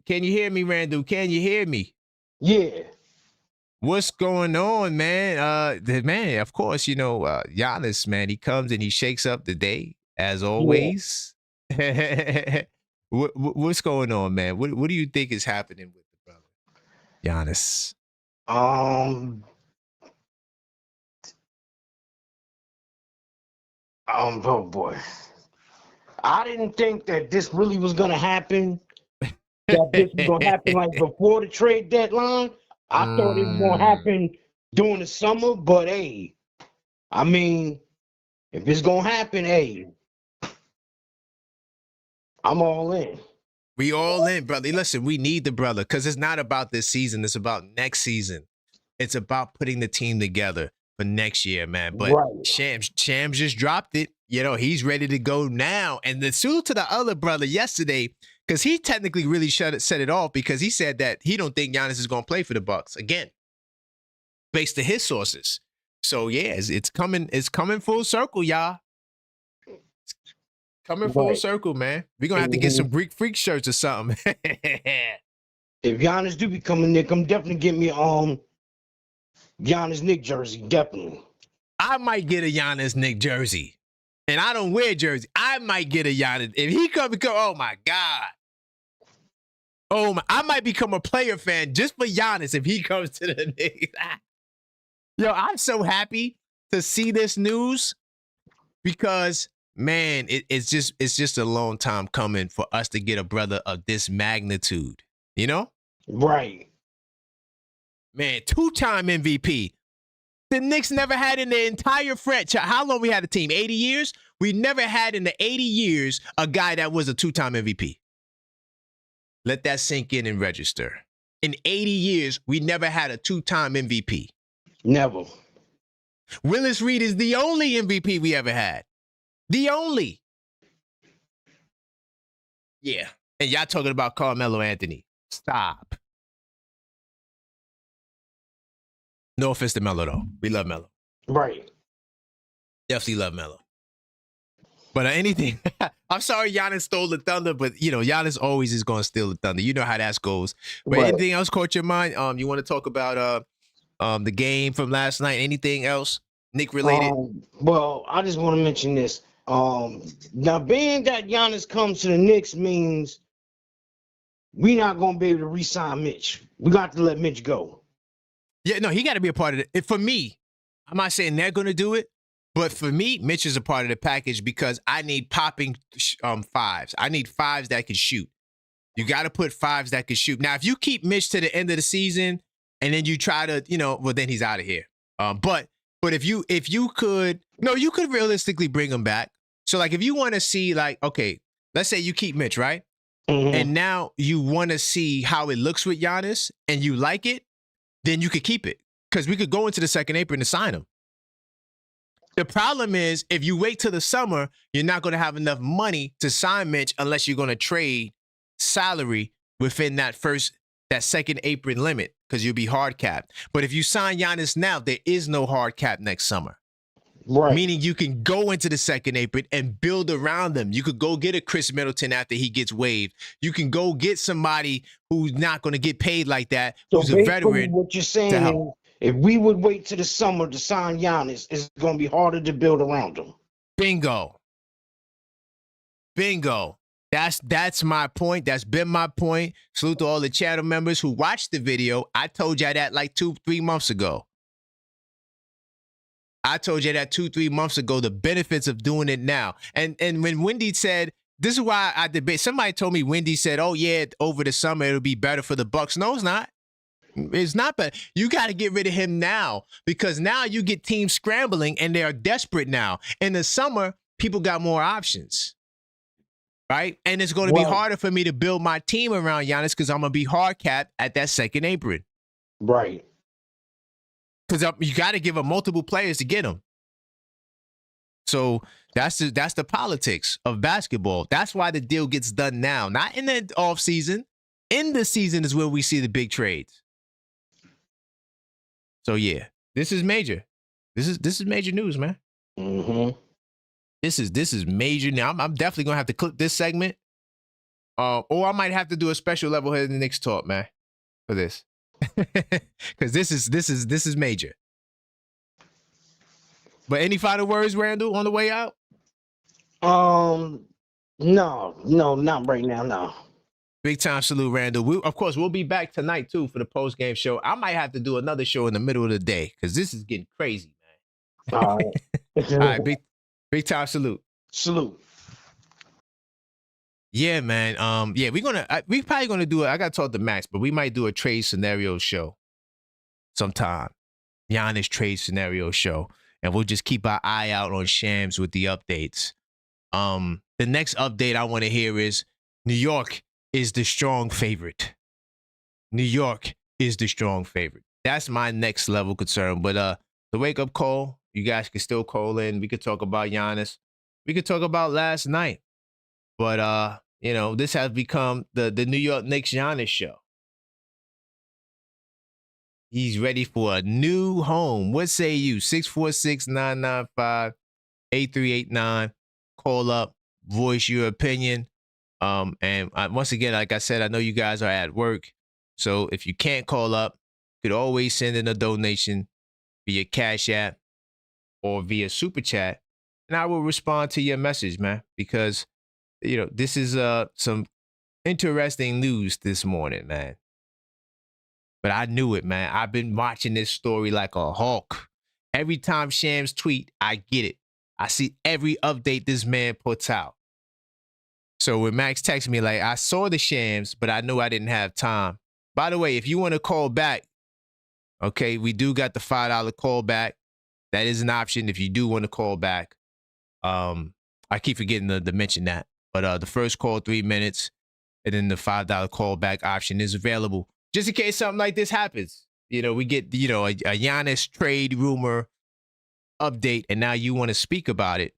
Can you hear me, Randu? Can you hear me? Yeah. What's going on, man? Man, of course, you know, Giannis, man, he comes and he shakes up the day, as always. Yeah. What's going on, man? What do you think is happening with the brother? Giannis? Oh boy. I didn't think that this really was gonna happen. That this was gonna happen like before the trade deadline. I thought it was gonna happen during the summer, but hey, I mean, if it's gonna happen, hey, I'm all in. We all in, brother. Listen, we need the brother because it's not about this season. It's about next season. It's about putting the team together for next year, man. But Right. Shams just dropped it. You know, he's ready to go now. And the salute to the other brother yesterday, because he technically really set it off because he said that he don't think Giannis is going to play for the Bucks again, based to his sources. So yeah, it's coming full circle, y'all. It's coming full circle, man. We're gonna have to get some Greek freak shirts or something. If Giannis do become a Knick, I'm definitely getting me Giannis Knick jersey, definitely. I might get a Giannis Knick jersey. And I don't wear jersey. I might get a Giannis. If he come, oh my God. Oh my, I might become a player fan just for Giannis if he comes to the Knicks. Yo, I'm so happy to see this news because man, it's just a long time coming for us to get a brother of this magnitude. You know? Right. Man, 2-time MVP. The Knicks never had in the entire franchise. How long we had a team? 80 years? We never had in the 80 years a guy that was a 2-time MVP. Let that sink in and register. In 80 years, we never had a 2-time MVP. Never. Willis Reed is the only MVP we ever had. The only. Yeah. And y'all talking about Carmelo Anthony. Stop. No offense to Melo, though. We love Melo. Right. Definitely love Melo. But anything, I'm sorry Giannis stole the thunder, but, you know, Giannis always is going to steal the thunder. You know how that goes. But anything else caught your mind? You want to talk about the game from last night? Anything else Knick-related? Well, I just want to mention this. Now, being that Giannis comes to the Knicks means we're not going to be able to re-sign Mitch. We got to let Mitch go. Yeah, no, he got to be a part of it. For me, I'm not saying they're going to do it, but for me, Mitch is a part of the package because I need popping fives. I need fives that can shoot. You got to put fives that can shoot. Now, if you keep Mitch to the end of the season and then you try to, you know, well, then he's out of here. But if you could, no, you could realistically bring him back. So, like, if you want to see, like, okay, let's say you keep Mitch, right? Mm-hmm. And now you want to see how it looks with Giannis and you like it, then you could keep it because we could go into the second apron to sign him. The problem is if you wait till the summer, you're not going to have enough money to sign Mitch unless you're going to trade salary within that second apron limit because you'll be hard capped. But if you sign Giannis now, there is no hard cap next summer. Right. Meaning you can go into the second apron and build around them. You could go get a Chris Middleton after he gets waived. You can go get somebody who's not going to get paid like that, who's a veteran. What you're saying is if we would wait till the summer to sign Giannis, it's going to be harder to build around him. Bingo. That's my point. That's been my point. Salute to all the channel members who watched the video. I told y'all that like 2-3 months ago. I told you that 2-3 months ago, the benefits of doing it now. And when Wendy said, this is why I debate. Somebody told me Wendy said, oh, yeah, over the summer, it'll be better for the Bucks. No, it's not. It's not better. You got to get rid of him now because now you get teams scrambling and they are desperate now. In the summer, people got more options. Right? And it's going to be harder for me to build my team around Giannis because I'm going to be hard capped at that second apron. Right. Because you got to give him multiple players to get him. So that's the politics of basketball. That's why the deal gets done now, not in the off season. In the season is where we see the big trades. So yeah, this is major. This is major news, man. Mm-hmm. This is major now. I'm definitely gonna have to clip this segment, or I might have to do a special level head in the Knicks talk, man, for this. Because this is major. But any final words, Randall, on the way out? No, not right now. No. Big time salute, Randall. Of course, we'll be back tonight, too, for the post-game show. I might have to do another show in the middle of the day because this is getting crazy, man. All right. All right, big time salute. Salute. Yeah, man. Yeah, we probably gonna do it. I gotta talk to Max, but we might do a trade scenario show sometime. Giannis trade scenario show. And we'll just keep our eye out on Shams with the updates. The next update I want to hear is New York is the strong favorite. New York is the strong favorite. That's my next level concern. But the wake-up call, you guys can still call in. We could talk about Giannis. We could talk about last night. But, this has become the New York Knicks Giannis show. He's ready for a new home. What say you? 646-995-8389. Call up, voice your opinion. And once again, like I said, I know you guys are at work. So if you can't call up, you could always send in a donation via Cash App or via Super Chat. And I will respond to your message, man, because, this is some interesting news this morning, man. But I knew it, man. I've been watching this story like a hawk. Every time Shams tweet, I get it. I see every update this man puts out. So when Max texted me, like, I saw the Shams, but I knew I didn't have time. By the way, if you want to call back, okay, we do got the $5 call back. That is an option if you do want to call back. I keep forgetting to mention that. But the first call, 3 minutes, and then the $5 callback option is available. Just in case something like this happens. We get, a Giannis trade rumor update, and now you want to speak about it.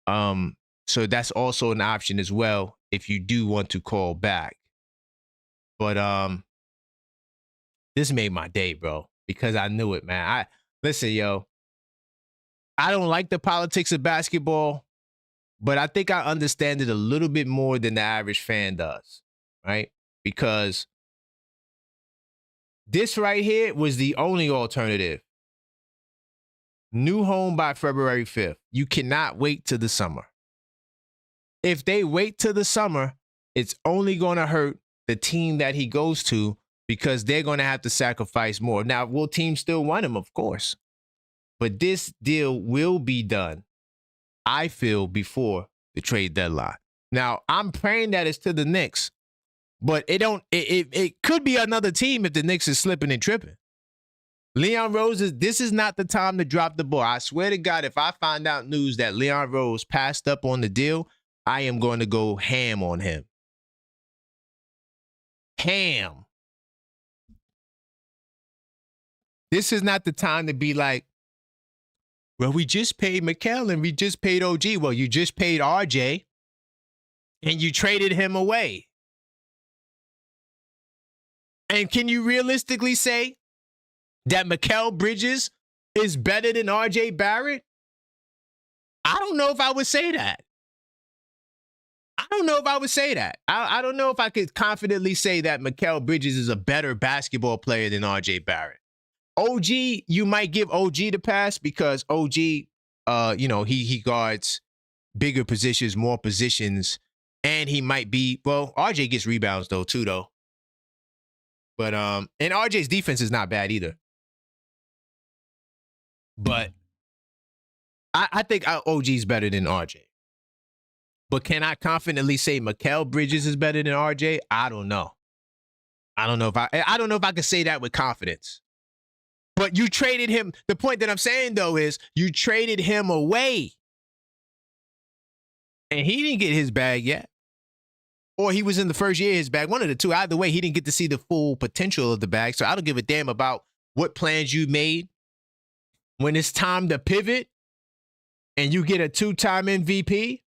So that's also an option as well if you do want to call back. But this made my day, bro, because I knew it, man. Listen, yo, I don't like the politics of basketball, but I think I understand it a little bit more than the average fan does, right? Because this right here was the only alternative. New home by February 5th. You cannot wait till the summer. If they wait till the summer, it's only going to hurt the team that he goes to because they're going to have to sacrifice more. Now, will teams still want him? Of course. But this deal will be done, I feel, before the trade deadline. Now, I'm praying that it's to the Knicks, but it could be another team if the Knicks is slipping and tripping. Leon Rose, this is not the time to drop the ball. I swear to God, if I find out news that Leon Rose passed up on the deal, I am going to go ham on him. Ham. This is not the time to be like, well, we just paid Mikal and we just paid OG. Well, you just paid RJ and you traded him away. And can you realistically say that Mikal Bridges is better than RJ Barrett? I don't know if I would say that. I don't know if I could confidently say that Mikal Bridges is a better basketball player than RJ Barrett. OG, you might give OG the pass because OG, he guards bigger positions, more positions, and he might be, well, RJ gets rebounds too. But, and RJ's defense is not bad either. But I think OG's better than RJ. But can I confidently say Mikal Bridges is better than RJ? I don't know. I don't know if I can say that with confidence. But you traded him. The point that I'm saying, though, is you traded him away. And he didn't get his bag yet. Or he was in the first year of his bag. One of the two. Either way, he didn't get to see the full potential of the bag. So I don't give a damn about what plans you made. When it's time to pivot and you get a 2-time MVP,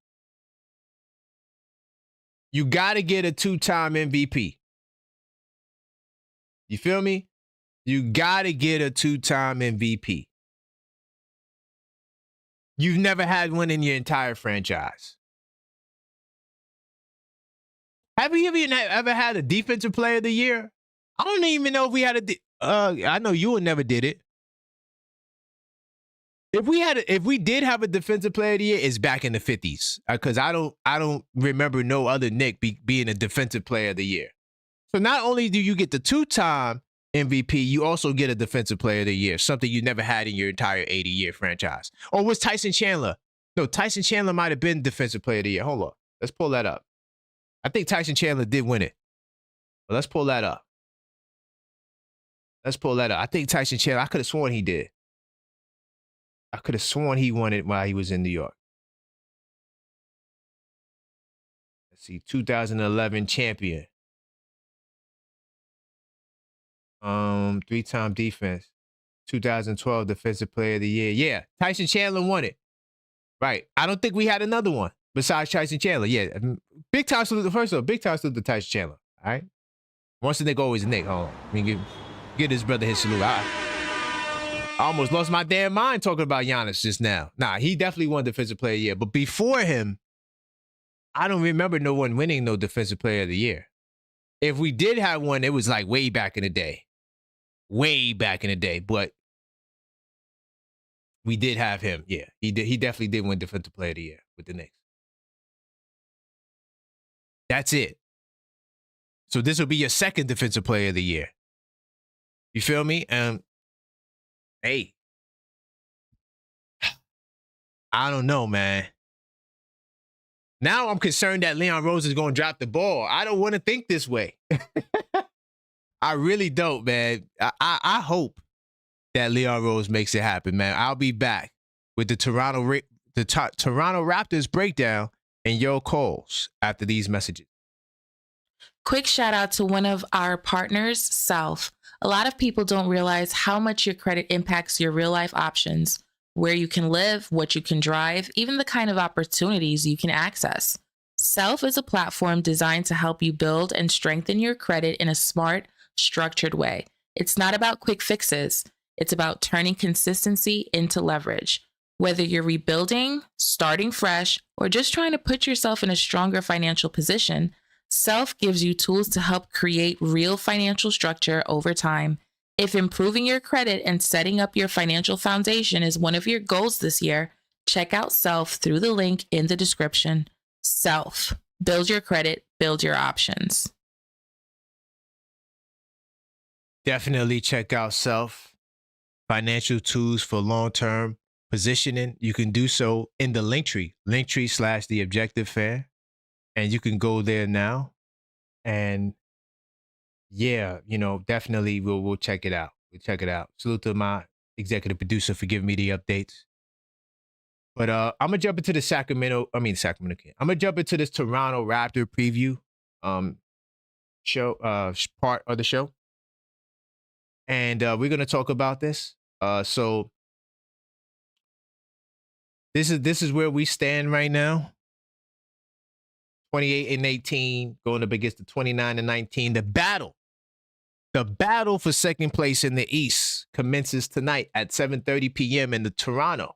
you got to get a 2-time MVP. You feel me? You got to get a 2-time MVP. You've never had one in your entire franchise. Have you ever had a defensive player of the year? I don't even know if we had I know you never did it. If we did have a defensive player of the year, it's back in the 50s. Because I don't remember no other Knick being a defensive player of the year. So not only do you get the 2-time MVP, you also get a Defensive Player of the Year, something you never had in your entire 80-year franchise. Or was Tyson Chandler? No, Tyson Chandler might have been Defensive Player of the Year. Hold on. Let's pull that up. I think Tyson Chandler did win it. But let's pull that up. I think Tyson Chandler, I could have sworn he did. I could have sworn he won it while he was in New York. Let's see, 2011 champion. 3-time defense. 2012 Defensive Player of the Year. Yeah, Tyson Chandler won it. Right. I don't think we had another one besides Tyson Chandler. Yeah, big time salute. First of all, big time salute to Tyson Chandler. All right. Once a Knick, always a Knick. Hold on. I mean, give his brother his salute. I almost lost my damn mind talking about Giannis just now. Nah, he definitely won Defensive Player of the Year. But before him, I don't remember no one winning no Defensive Player of the Year. If we did have one, it was like way back in the day. But we did have him. Yeah, he definitely did win Defensive Player of the Year with the Knicks. That's it. So this will be your second Defensive Player of the Year. You feel me? Hey, I don't know, man. Now I'm concerned that Leon Rose is going to drop the ball. I don't want to think this way. I really don't, man. I hope that Leon Rose makes it happen, man. I'll be back with the Toronto Raptors breakdown and your calls after these messages. Quick shout out to one of our partners, Self. A lot of people don't realize how much your credit impacts your real life options, where you can live, what you can drive, even the kind of opportunities you can access. Self is a platform designed to help you build and strengthen your credit in a smart, structured way. It's not about quick fixes. It's about turning consistency into leverage. Whether you're rebuilding, starting fresh, or just trying to put yourself in a stronger financial position, Self gives you tools to help create real financial structure over time. If improving your credit and setting up your financial foundation is one of your goals this year, check out Self through the link in the description. Self. Build your credit, build your options. Definitely check out Self. Financial tools for long-term positioning. You can do so in the Linktree /TheObjectiveFan. And you can go there now. And yeah, definitely we'll check it out. Salute to my executive producer for giving me the updates. But I'm gonna jump into the Sacramento King. I'm gonna jump into this Toronto Raptor preview show part of the show. And we're gonna talk about this. So this is where we stand right now. 28-18, going up against the 29-19. The battle for second place in the East commences tonight at 7:30 p.m. in the Toronto.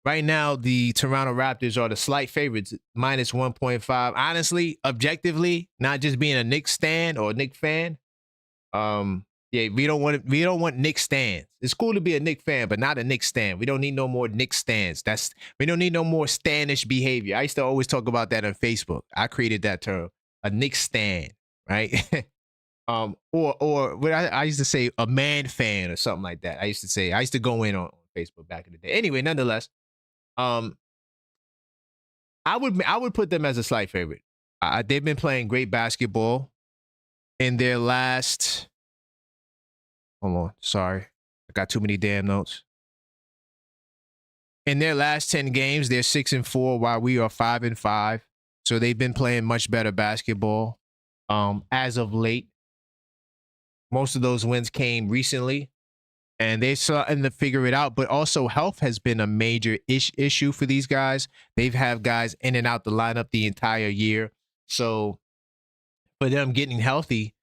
Right now, the Toronto Raptors are the slight favorites, minus 1.5. Honestly, objectively, not just being a Knicks stan or a Knicks fan. We don't want Knicks stans. It's cool to be a Knicks fan, but not a Knicks stan. We don't need no more Knicks stans. We don't need no more stanish behavior. I used to always talk about that on Facebook. I created that term, a Knicks stan, right? or what I used to say, a man fan or something like that. I used to go in on Facebook back in the day. Anyway, nonetheless, I would put them as a slight favorite. They've been playing great basketball in their last. Hold on, sorry. I got too many damn notes. In their last 10 games, they're 6-4 while we are 5-5. So they've been playing much better basketball as of late. Most of those wins came recently, and they're starting to figure it out. But also health has been a major issue for these guys. They've had guys in and out the lineup the entire year. So for them getting healthy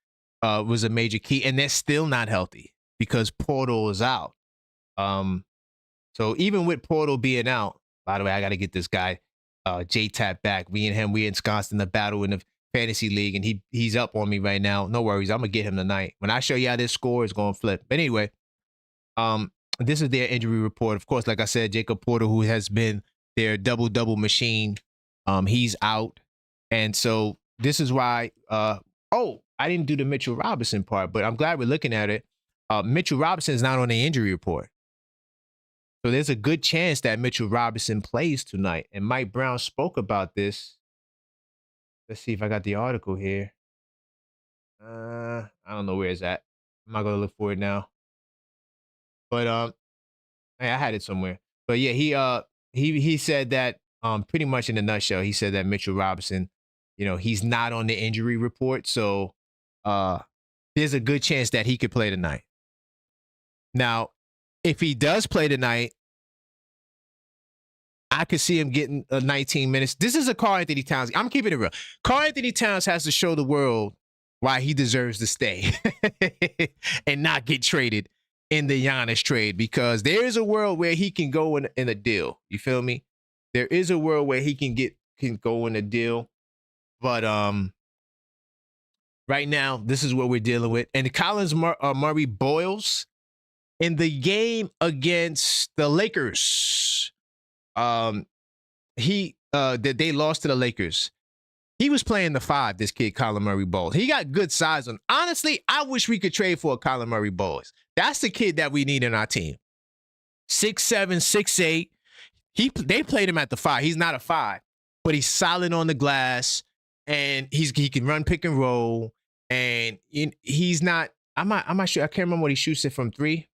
was a major key, and they're still not healthy because Portal is out. So even with Portal being out, by the way, I got to get this guy J-Tap back. Me and him, we ensconced in the battle in the fantasy league, and he's up on me right now. No worries, I'm gonna get him tonight. When I show you how this score is gonna flip. But anyway, this is their injury report. Of course, like I said, Jacob Portal, who has been their double machine, he's out, and so this is why. Oh, I didn't do the Mitchell Robinson part, but I'm glad we're looking at it. Mitchell Robinson is not on the injury report. So there's a good chance that Mitchell Robinson plays tonight. And Mike Brown spoke about this. Let's see if I got the article here. I don't know where it's at. I'm not gonna look for it now. But I had it somewhere. But yeah, he said that pretty much in a nutshell, he said that Mitchell Robinson, he's not on the injury report. So there's a good chance that he could play tonight. Now, if he does play tonight, I could see him getting 19 minutes. This is a Karl-Anthony Towns. I'm keeping it real. Karl-Anthony Towns has to show the world why he deserves to stay and not get traded in the Giannis trade, because there is a world where he can go in a deal. You feel me? There is a world where he can go in a deal. But right now, this is what we're dealing with. And Collins Murray Boyles in the game against the Lakers. That they lost to the Lakers. He was playing the 5, this kid, Colin Murray Bowles. He got good size on. Honestly, I wish we could trade for a Colin Murray Bowles. That's the kid that we need in our team. 6'7", 6'8". They played him at the 5. He's not a 5, but he's solid on the glass, and he can run pick and roll. And he's not. I'm not sure. I can't remember what he shoots it from 3.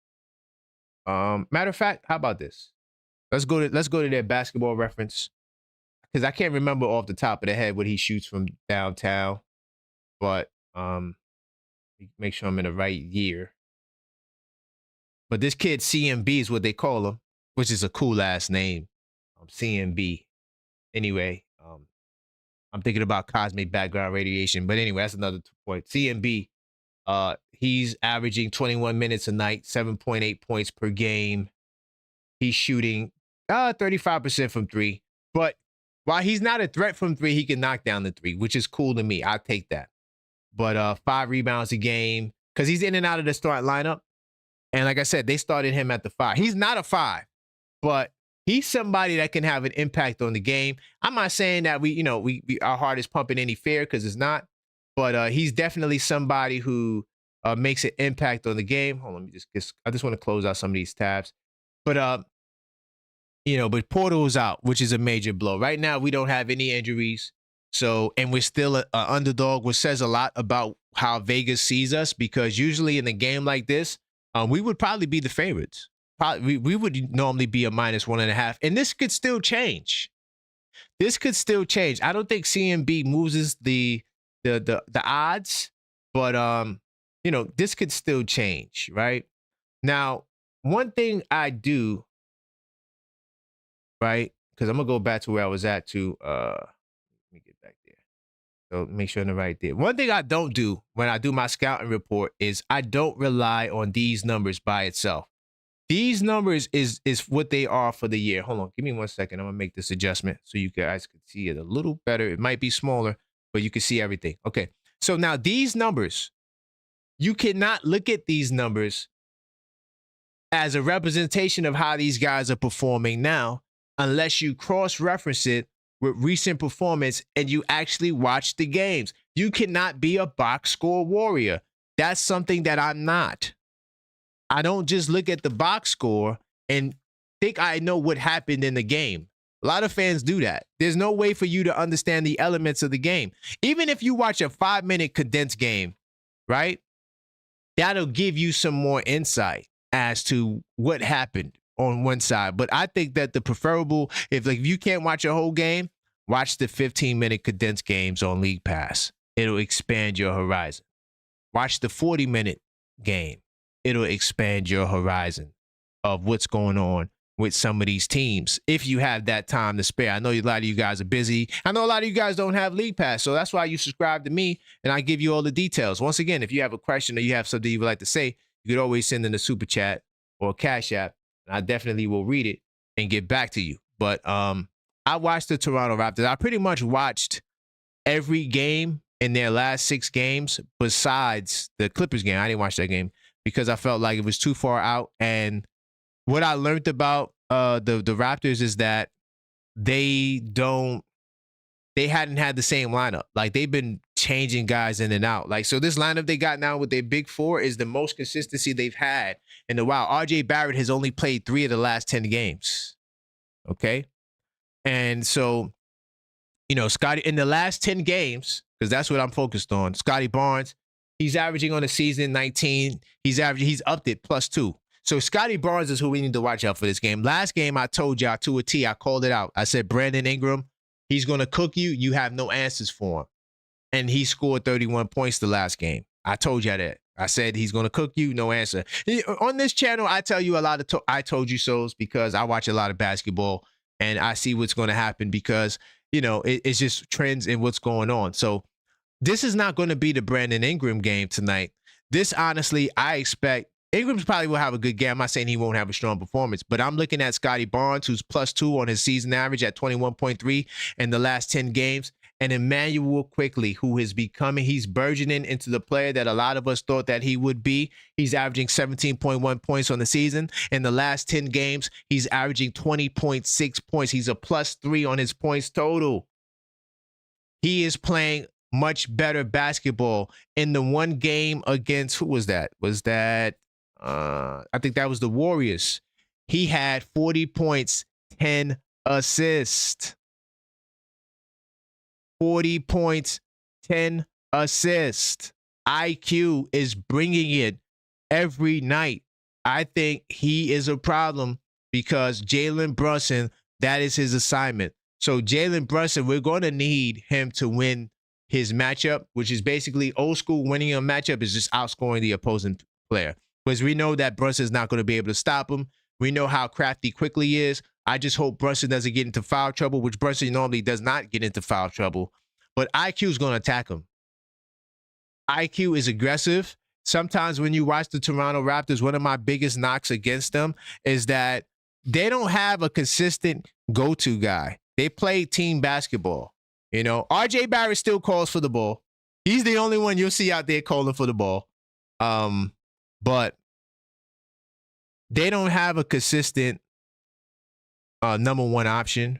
Matter of fact, how about this? Let's go to their basketball reference, because I can't remember off the top of the head what he shoots from downtown. But make sure I'm in the right year. But this kid, CMB is what they call him, which is a cool ass name. CMB. Anyway, I'm thinking about cosmic background radiation. But anyway, that's another point. CMB, he's averaging 21 minutes a night, 7.8 points per game. He's shooting 35% from 3. But while he's not a threat from 3, he can knock down the 3, which is cool to me. I'll take that. But 5 rebounds a game, because he's in and out of the starting lineup. And like I said, they started him at the 5. He's not a 5, but he's somebody that can have an impact on the game. I'm not saying that our heart is pumping any fear, because it's not. But he's definitely somebody who makes an impact on the game. Hold on, I just want to close out some of these tabs. But but Portal's out, which is a major blow. Right now, we don't have any injuries. So, and we're still an underdog, which says a lot about how Vegas sees us, because usually in a game like this, we would probably be the favorites. We would normally be a -1.5, and this could still change. I don't think CMB moves the odds, but this could still change, right? Now, one thing I do, right? Because I'm gonna go back to where I was at too. Let me get back there. So make sure I'm in the right there. One thing I don't do when I do my scouting report is I don't rely on these numbers by itself. These numbers is what they are for the year. Hold on, give me 1 second. I'm gonna make this adjustment so you guys can see it a little better. It might be smaller, but you can see everything. Okay, so now these numbers, you cannot look at these numbers as a representation of how these guys are performing now, unless you cross-reference it with recent performance and you actually watch the games. You cannot be a box score warrior. That's something that I'm not. I don't just look at the box score and think I know what happened in the game. A lot of fans do that. There's no way for you to understand the elements of the game. Even if you watch a 5-minute condensed game, right? That'll give you some more insight as to what happened on one side. But I think that the preferable, if you can't watch a whole game, watch the 15-minute condensed games on League Pass. It'll expand your horizon. Watch the 40-minute game. It'll expand your horizon of what's going on with some of these teams, if you have that time to spare. I know a lot of you guys are busy. I know a lot of you guys don't have League Pass, so that's why you subscribe to me, and I give you all the details. Once again, if you have a question or you have something you would like to say, you could always send in a super chat or a Cash App, and I definitely will read it and get back to you. But I watched the Toronto Raptors. I pretty much watched every game in their last 6 games besides the Clippers game. I didn't watch that game because I felt like it was too far out. And what I learned about the Raptors is that they they hadn't had the same lineup. Like, they've been changing guys in and out. Like, so this lineup they got now with their big four is the most consistency they've had in a while. RJ Barrett has only played 3 of the last 10 games. Okay. And so, you know, Scotty, in the last 10 games, because that's what I'm focused on, Scotty Barnes, he's averaging on the season 19. He's upped it +2. So Scotty Barnes is who we need to watch out for this game. Last game, I told y'all to a T, I called it out. I said, Brandon Ingram, he's going to cook you. You have no answers for him. And he scored 31 points the last game. I told y'all that. I said he's going to cook you, no answer. On this channel, I tell you a lot of I told you so's because I watch a lot of basketball and I see what's going to happen because, you know, it's just trends and what's going on. So this is not going to be the Brandon Ingram game tonight. This, honestly, I expect Ingram's probably will have a good game. I'm not saying he won't have a strong performance, but I'm looking at Scotty Barnes, who's +2 on his season average at 21.3 in the last 10 games. And Emmanuel Quickly, who is he's burgeoning into the player that a lot of us thought that he would be. He's averaging 17.1 points on the season. In the last 10 games, he's averaging 20.6 points. He's a +3 on his points total. He is playing much better basketball. In the one game against, who was that? I think that was the Warriors. He had 40 points, 10 assists. 40 points, 10 assists. IQ is bringing it every night. I think he is a problem because Jalen Brunson, that is his assignment. So Jalen Brunson, we're going to need him to win his matchup, which is basically old school. Winning a matchup is just outscoring the opposing player. Because we know that Brunson's not going to be able to stop him. We know how crafty Quickly is. I just hope Brunson doesn't get into foul trouble, which Brunson normally does not get into foul trouble. But IQ is going to attack him. IQ is aggressive. Sometimes when you watch the Toronto Raptors, one of my biggest knocks against them is that they don't have a consistent go-to guy. They play team basketball. You know, RJ Barrett still calls for the ball. He's the only one you'll see out there calling for the ball. But they don't have a consistent number one option.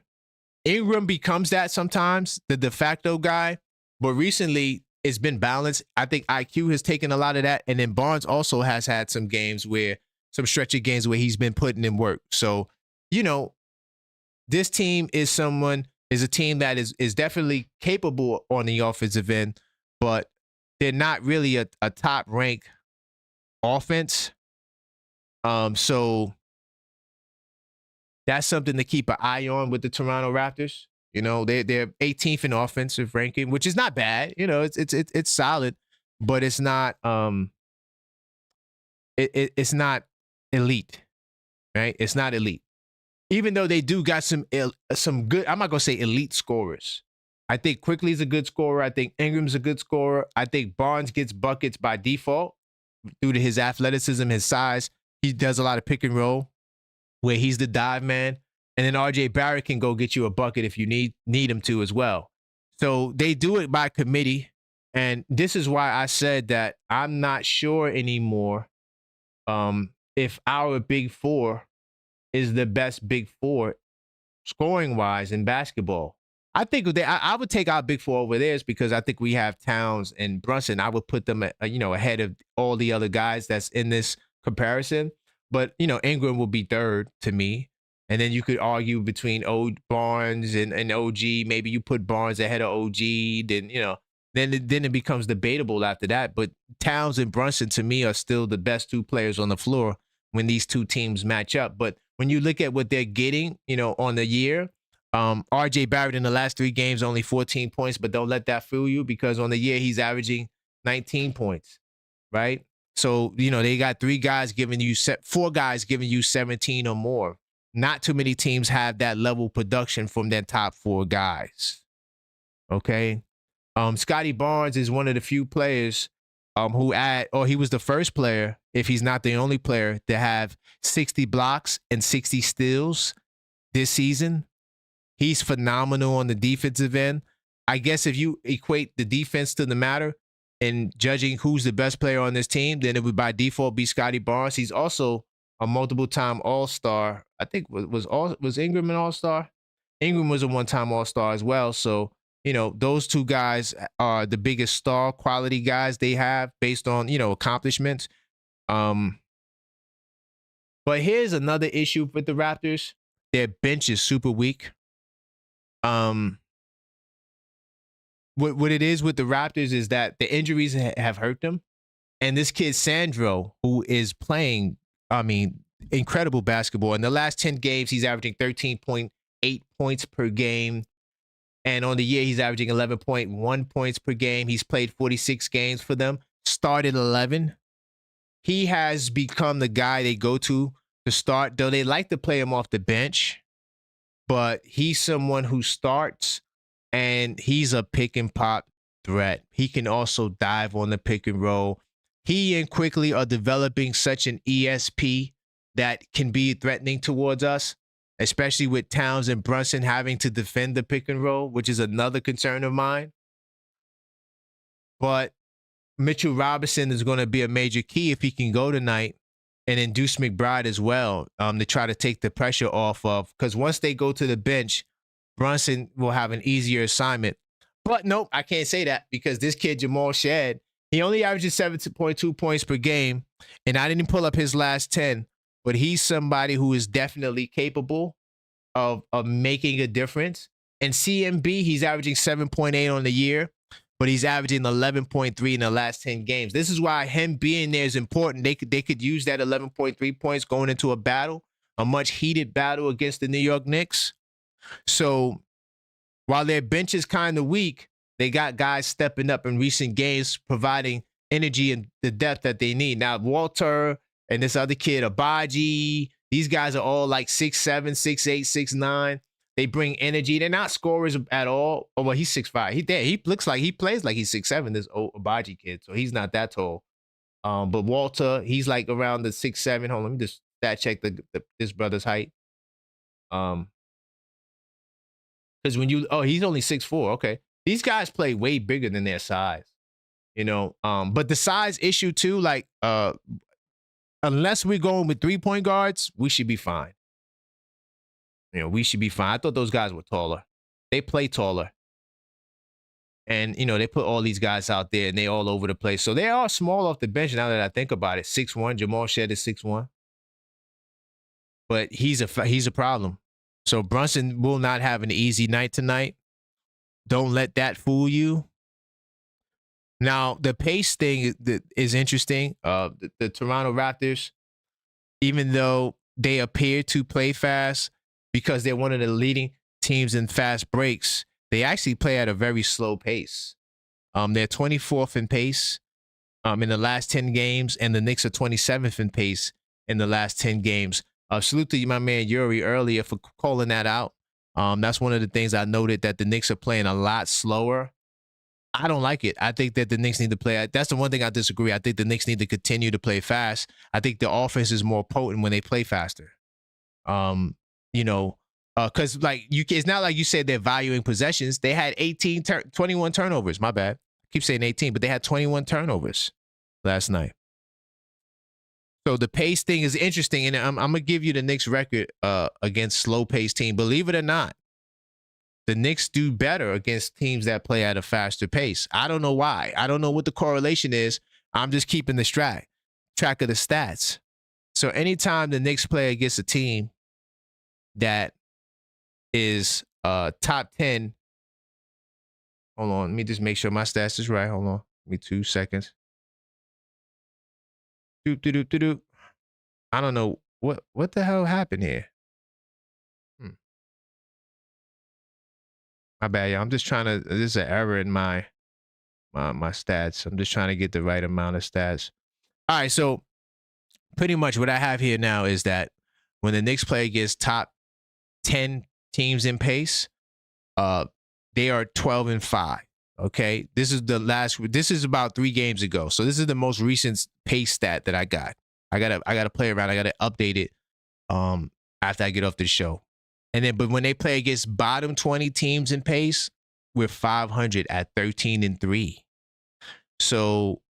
Ingram becomes that sometimes, the de facto guy. But recently, it's been balanced. I think IQ has taken a lot of that. And then Barnes also has had some stretch of games where he's been putting in work. So, you know, this team is a team that is definitely capable on the offensive end, but they're not really a top-ranked offense. So that's something to keep an eye on with the Toronto Raptors. You know, they're 18th in offensive ranking, which is not bad. You know, it's solid, but it's not it's not elite, right? It's not elite. Even though they do got some good, I'm not gonna say elite scorers. I think Quickly's a good scorer. I think Ingram's a good scorer. I think Barnes gets buckets by default due to his athleticism, his size. He does a lot of pick and roll where he's the dive man. And then RJ Barrett can go get you a bucket if you need him to as well. So they do it by committee. And this is why I said that I'm not sure anymore if our big four is the best big four scoring-wise in basketball. I think I would take our big four over theirs because I think we have Towns and Brunson. I would put them ahead of all the other guys that's in this comparison. But, Ingram will be third to me. And then you could argue between Barnes and OG. Maybe you put Barnes ahead of OG. Then, then it becomes debatable after that. But Towns and Brunson, to me, are still the best two players on the floor when these two teams match up. But when you look at what they're getting, on the year, RJ Barrett in the last 3 games, only 14 points, but don't let that fool you because on the year he's averaging 19 points, right? So, they got 4 guys giving you 17 or more. Not too many teams have that level of production from their top 4 guys. Okay. Scotty Barnes is one of the few players he was the first player, if he's not the only player, to have 60 blocks and 60 steals this season. He's phenomenal on the defensive end. I guess if you equate the defense to the matter in judging who's the best player on this team, then it would by default be Scotty Barnes. He's also a multiple-time All-Star. I think was Ingram an All-Star? Ingram was a one-time All-Star as well. So those two guys are the biggest star quality guys they have based on, accomplishments. But here's another issue with the Raptors. Their bench is super weak. What it is with the Raptors is that the injuries have hurt them. And this kid, Sandro, who is playing, incredible basketball. In the last 10 games, he's averaging 13.8 points per game. And on the year, he's averaging 11.1 points per game. He's played 46 games for them, started 11. He has become the guy they go to start, though they like to play him off the bench. But he's someone who starts, and he's a pick and pop threat. He can also dive on the pick and roll. He and Quickly are developing such an ESP that can be threatening towards us, especially with Towns and Brunson having to defend the pick and roll, which is another concern of mine. But Mitchell Robinson is going to be a major key if he can go tonight, and then Deuce McBride as well, to try to take the pressure off of. Because once they go to the bench, Brunson will have an easier assignment. But nope, I can't say that, because this kid, Jamal Shad, he only averages 7.2 points per game, and I didn't pull up his last 10, but he's somebody who is definitely capable of making a difference. And CMB, he's averaging 7.8 on the year, but he's averaging 11.3 in the last 10 games. This is why him being there is important. They could use that 11.3 points going into a battle, a much heated battle against the New York Knicks. So while their bench is kind of weak, they got guys stepping up in recent games, providing energy and the depth that they need. Now, Walter and this other kid, Abaji, these guys are all like 6'7", 6'8", 6'9". They bring energy. They're not scorers at all. Oh, well, he's 6'5". He looks like he plays like he's 6'7", this old Abaji kid, so he's not that tall. But Walter, he's like around the 6'7". Hold on, let me just stat check this brother's height. Because when he's only 6'4". Okay. These guys play way bigger than their size, but the size issue too, like, unless we're going with 3-point guards, we should be fine. We should be fine. I thought those guys were taller. They play taller. And, they put all these guys out there, and they all over the place. So they are small off the bench now that I think about it. 6'1", Jamal Shad is 6'1". But he's a problem. So Brunson will not have an easy night tonight. Don't let that fool you. Now, the pace thing is interesting. The Toronto Raptors, even though they appear to play fast because they're one of the leading teams in fast breaks, they actually play at a very slow pace. They're 24th in pace in the last 10 games, and the Knicks are 27th in pace in the last 10 games. Salute to you, my man Yuri, earlier for calling that out. That's one of the things I noted, that the Knicks are playing a lot slower. I don't like it. I think that the Knicks need to play. That's the one thing I disagree. I think the Knicks need to continue to play fast. I think the offense is more potent when they play faster. Because it's not like you said they're valuing possessions. They had 21 turnovers. My bad. I keep saying 18, but they had 21 turnovers last night. So the pace thing is interesting, and I'm going to give you the Knicks record against slow-paced team. Believe it or not, the Knicks do better against teams that play at a faster pace. I don't know why. I don't know what the correlation is. I'm just keeping the track of the stats. So anytime the Knicks play against a team that is top 10, hold on, let me just make sure my stats is right. Hold on, give me 2 seconds. I don't know what the hell happened here. My bad, y'all. I'm just trying to. There's an error in my stats. I'm just trying to get the right amount of stats. All right, so pretty much what I have here now is that when the Knicks play against top 10 teams in pace, they are 12-5. Okay, this is about 3 games ago. So this is the most recent pace stat that I got. I gotta play around. I gotta update it after I get off the show. But when they play against bottom 20 teams in pace, we're 500 at 13-3. So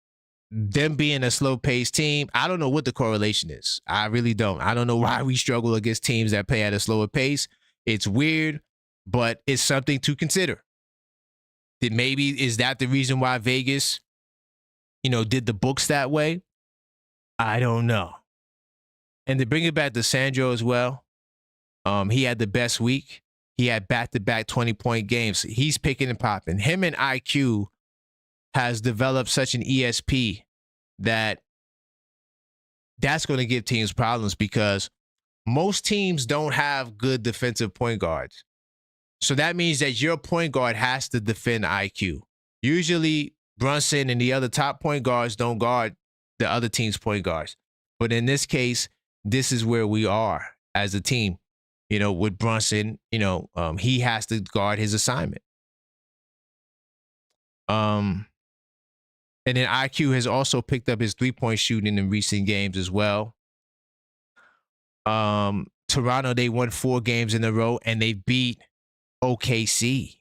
them being a slow paced team, I don't know what the correlation is. I really don't. I don't know why we struggle against teams that play at a slower pace. It's weird, but it's something to consider. Is that the reason why Vegas, did the books that way? I don't know. And to bring it back to Sandro as well, he had the best week. He had back-to-back 20-point games. He's picking and popping. Him and IQ has developed such an ESP that's going to give teams problems because most teams don't have good defensive point guards. So that means that your point guard has to defend IQ. Usually, Brunson and the other top point guards don't guard the other team's point guards. But in this case, this is where we are as a team. With Brunson, he has to guard his assignment. And then IQ has also picked up his three-point shooting in recent games as well. Toronto, they won 4 games in a row, and they beat OKC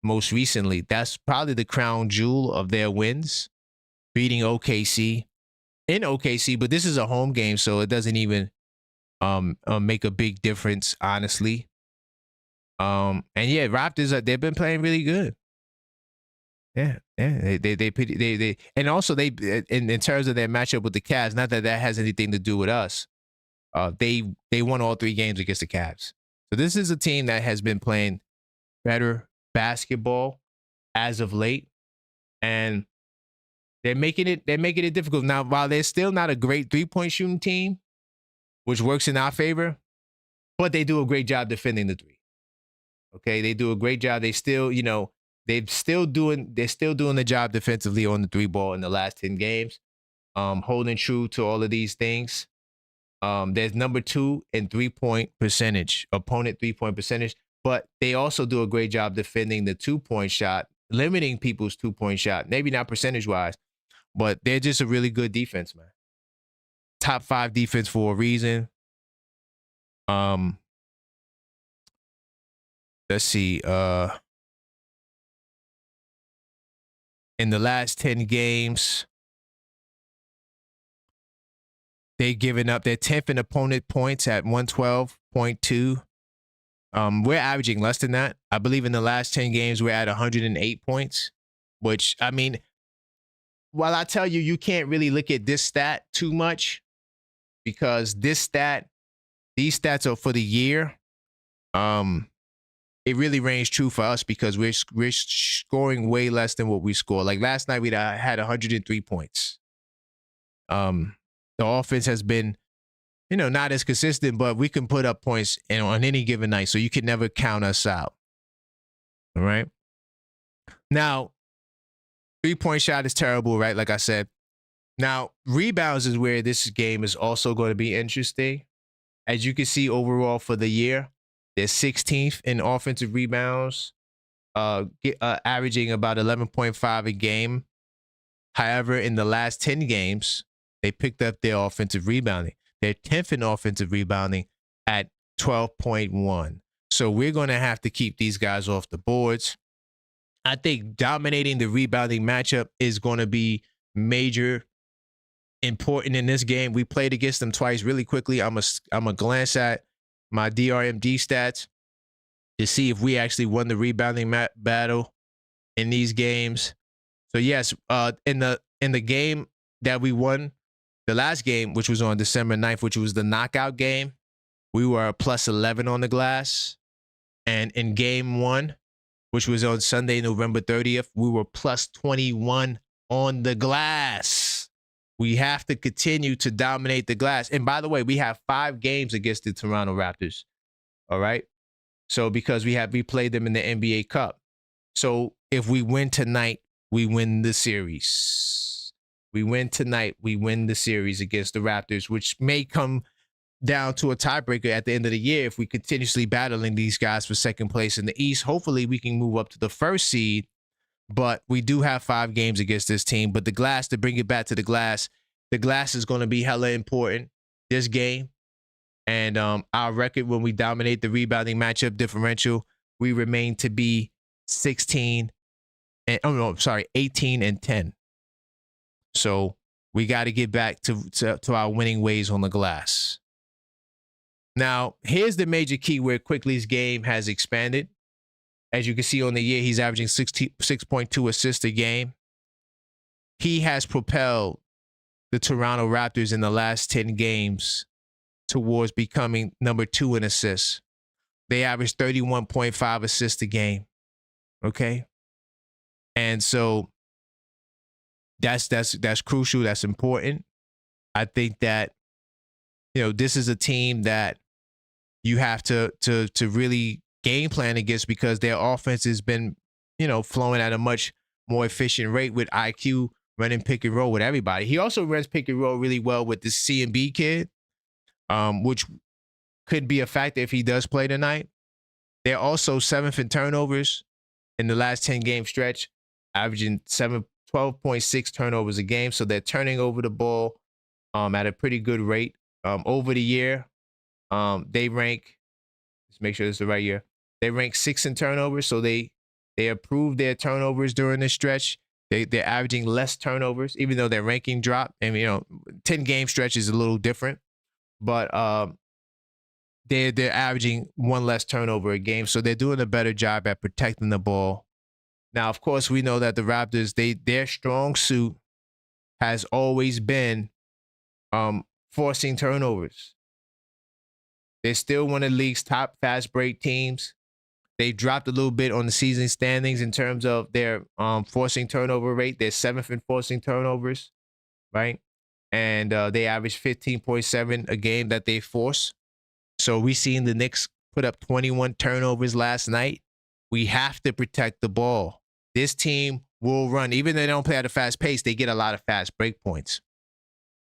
most recently. That's probably the crown jewel of their wins, beating OKC in OKC. But this is a home game, so it doesn't even make a big difference, honestly. And yeah, Raptors, they've been playing really good. Yeah. They and also in terms of their matchup with the Cavs, not that has anything to do with us. They won all 3 games against the Cavs. So this is a team that has been playing better basketball as of late, and they're making it difficult. Now, while they're still not a great 3-point shooting team, which works in our favor, but they do a great job defending the 3. Okay, they do a great job. They still, they're still doing the job defensively on the 3 ball in the last 10 games, holding true to all of these things. There's number 2 in 3-point percentage, opponent 3-point percentage, but they also do a great job defending the 2-point shot, limiting people's 2-point shot. Maybe not percentage wise, but they're just a really good defense, man. Top 5 defense for a reason. Let's see. In the last 10 games, they've given up their 10th in opponent points at 112.2. We're averaging less than that. I believe in the last 10 games, we're at 108 points, which, I mean, while I tell you, you can't really look at this stat too much because these stats are for the year. It really reigns true for us because we're scoring way less than what we score. Like last night, we had 103 points. The offense has been, not as consistent, but we can put up points on any given night, so you can never count us out. All right. Now, 3-point shot is terrible, right? Like I said. Now, rebounds is where this game is also going to be interesting. As you can see, overall for the year, they're 16th in offensive rebounds, averaging about 11.5 a game. However, in the last 10 games, they picked up their offensive rebounding. They're 10th in offensive rebounding at 12.1. So we're going to have to keep these guys off the boards. I think dominating the rebounding matchup is going to be major important in this game. We played against them twice really quickly. I'm a glance at my DRMD stats to see if we actually won the rebounding battle in these games. So yes, in the game that we won, the last game, which was on December 9th, which was the knockout game, we were a plus 11 on the glass. And in game 1, which was on Sunday, November 30th, we were plus 21 on the glass. We have to continue to dominate the glass. And by the way, we have 5 games against the Toronto Raptors. All right. So because we played them in the NBA Cup. So if we win tonight, we win the series. We win tonight, we win the series against the Raptors, which may come down to a tiebreaker at the end of the year if we continuously battling these guys for second place in the East. Hopefully we can move up to the 1st seed, but we do have 5 games against this team. But the glass, to bring it back to the glass is going to be hella important this game. And our record when we dominate the rebounding matchup differential, we remain to be 18 and 10. So we got to get back to our winning ways on the glass. Now, here's the major key where Quickly's game has expanded. As you can see on the year, he's averaging 6.2 assists a game. He has propelled the Toronto Raptors in the last 10 games towards becoming number 2 in assists. They average 31.5 assists a game. Okay. And so that's crucial. That's important. I think that, this is a team that you have to really game plan against, because their offense has been, flowing at a much more efficient rate with IQ running pick and roll with everybody. He also runs pick and roll really well with the C&B kid, which could be a factor if he does play tonight. They're also 7th in turnovers in the last 10 game stretch, averaging 12.6 turnovers a game. So they're turning over the ball at a pretty good rate. Over the year, they rank, let's make sure this is the right year, they rank 6th in turnovers. So they improved their turnovers during this stretch. They're averaging less turnovers, even though their ranking dropped. And, 10 game stretch is a little different. But they're averaging 1 less turnover a game. So they're doing a better job at protecting the ball. Now, of course, we know that the Raptors, their strong suit has always been forcing turnovers. They're still one of the league's top fast break teams. They dropped a little bit on the season standings in terms of their forcing turnover rate. They're 7th in forcing turnovers, right? And they average 15.7 a game that they force. So we seen the Knicks put up 21 turnovers last night. We have to protect the ball. This team will run. Even though they don't play at a fast pace, they get a lot of fast break points.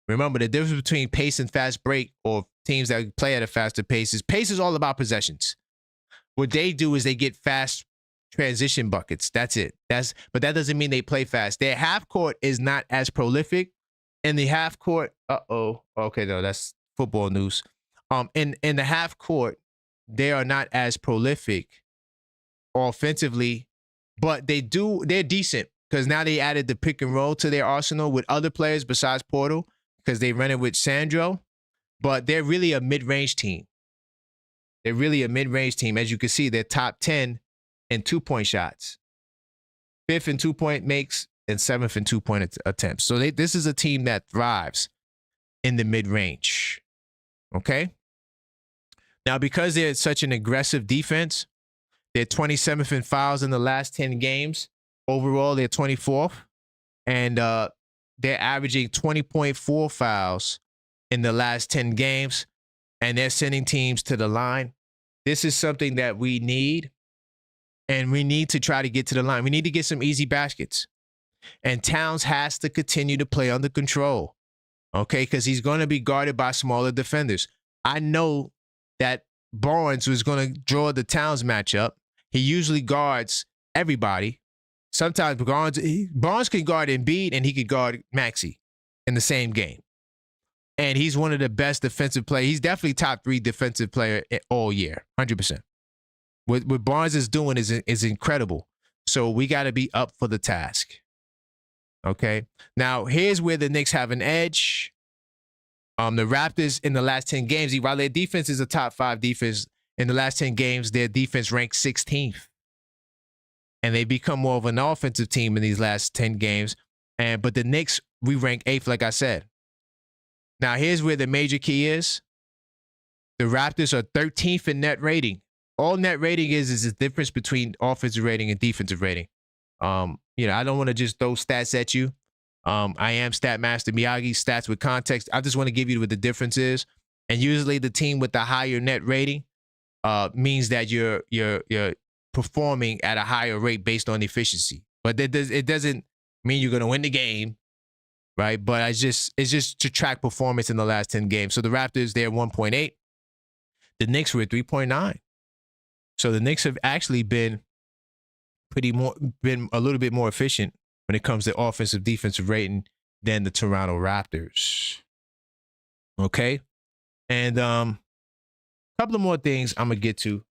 Remember, the difference between pace and fast break, or teams that play at a faster pace is all about possessions. What they do is they get fast transition buckets. That's it. But that doesn't mean they play fast. Their half court is not as prolific. In the half court, okay, no, that's football news. In the half court, they are not as prolific offensively, but they're decent, because now they added the pick and roll to their arsenal with other players besides Portal, because they run it with Sandro. But they're really a mid-range team. They're really a mid-range team. As you can see, they're top 10 in 2-point shots, 5th in 2-point makes, and 7th in 2-point attempts. So this is a team that thrives in the mid-range. Okay? Now, because they're such an aggressive defense, they're 27th in fouls in the last 10 games. Overall, they're 24th. And they're averaging 20.4 fouls in the last 10 games. And they're sending teams to the line. This is something that we need. And we need to try to get to the line. We need to get some easy baskets. And Towns has to continue to play under control. Okay? Because he's going to be guarded by smaller defenders. I know that Barnes was going to draw the Towns matchup. He usually guards everybody. Sometimes Barnes can guard Embiid, and he could guard Maxey in the same game. And he's one of the best defensive players. He's definitely top 3 defensive player all year, 100%. What Barnes is doing is incredible. So we got to be up for the task. Okay? Now, here's where the Knicks have an edge. The Raptors in the last 10 games, while their defense is a top 5 defense, in the last 10 games, their defense ranked 16th. And they become more of an offensive team in these last 10 games. But the Knicks, we rank 8th, like I said. Now, here's where the major key is. The Raptors are 13th in net rating. All net rating is the difference between offensive rating and defensive rating. I don't want to just throw stats at you. I am Stat Master Miyagi, stats with context. I just want to give you what the difference is. And usually the team with the higher net rating means that you're performing at a higher rate based on efficiency. But it doesn't mean you're going to win the game, right? But it's just to track performance in the last 10 games. So the Raptors, they're 1.8. The Knicks were 3.9. So the Knicks have actually been a little bit more efficient when it comes to offensive defensive rating than the Toronto Raptors. Okay? And a couple of more things I'm going to get to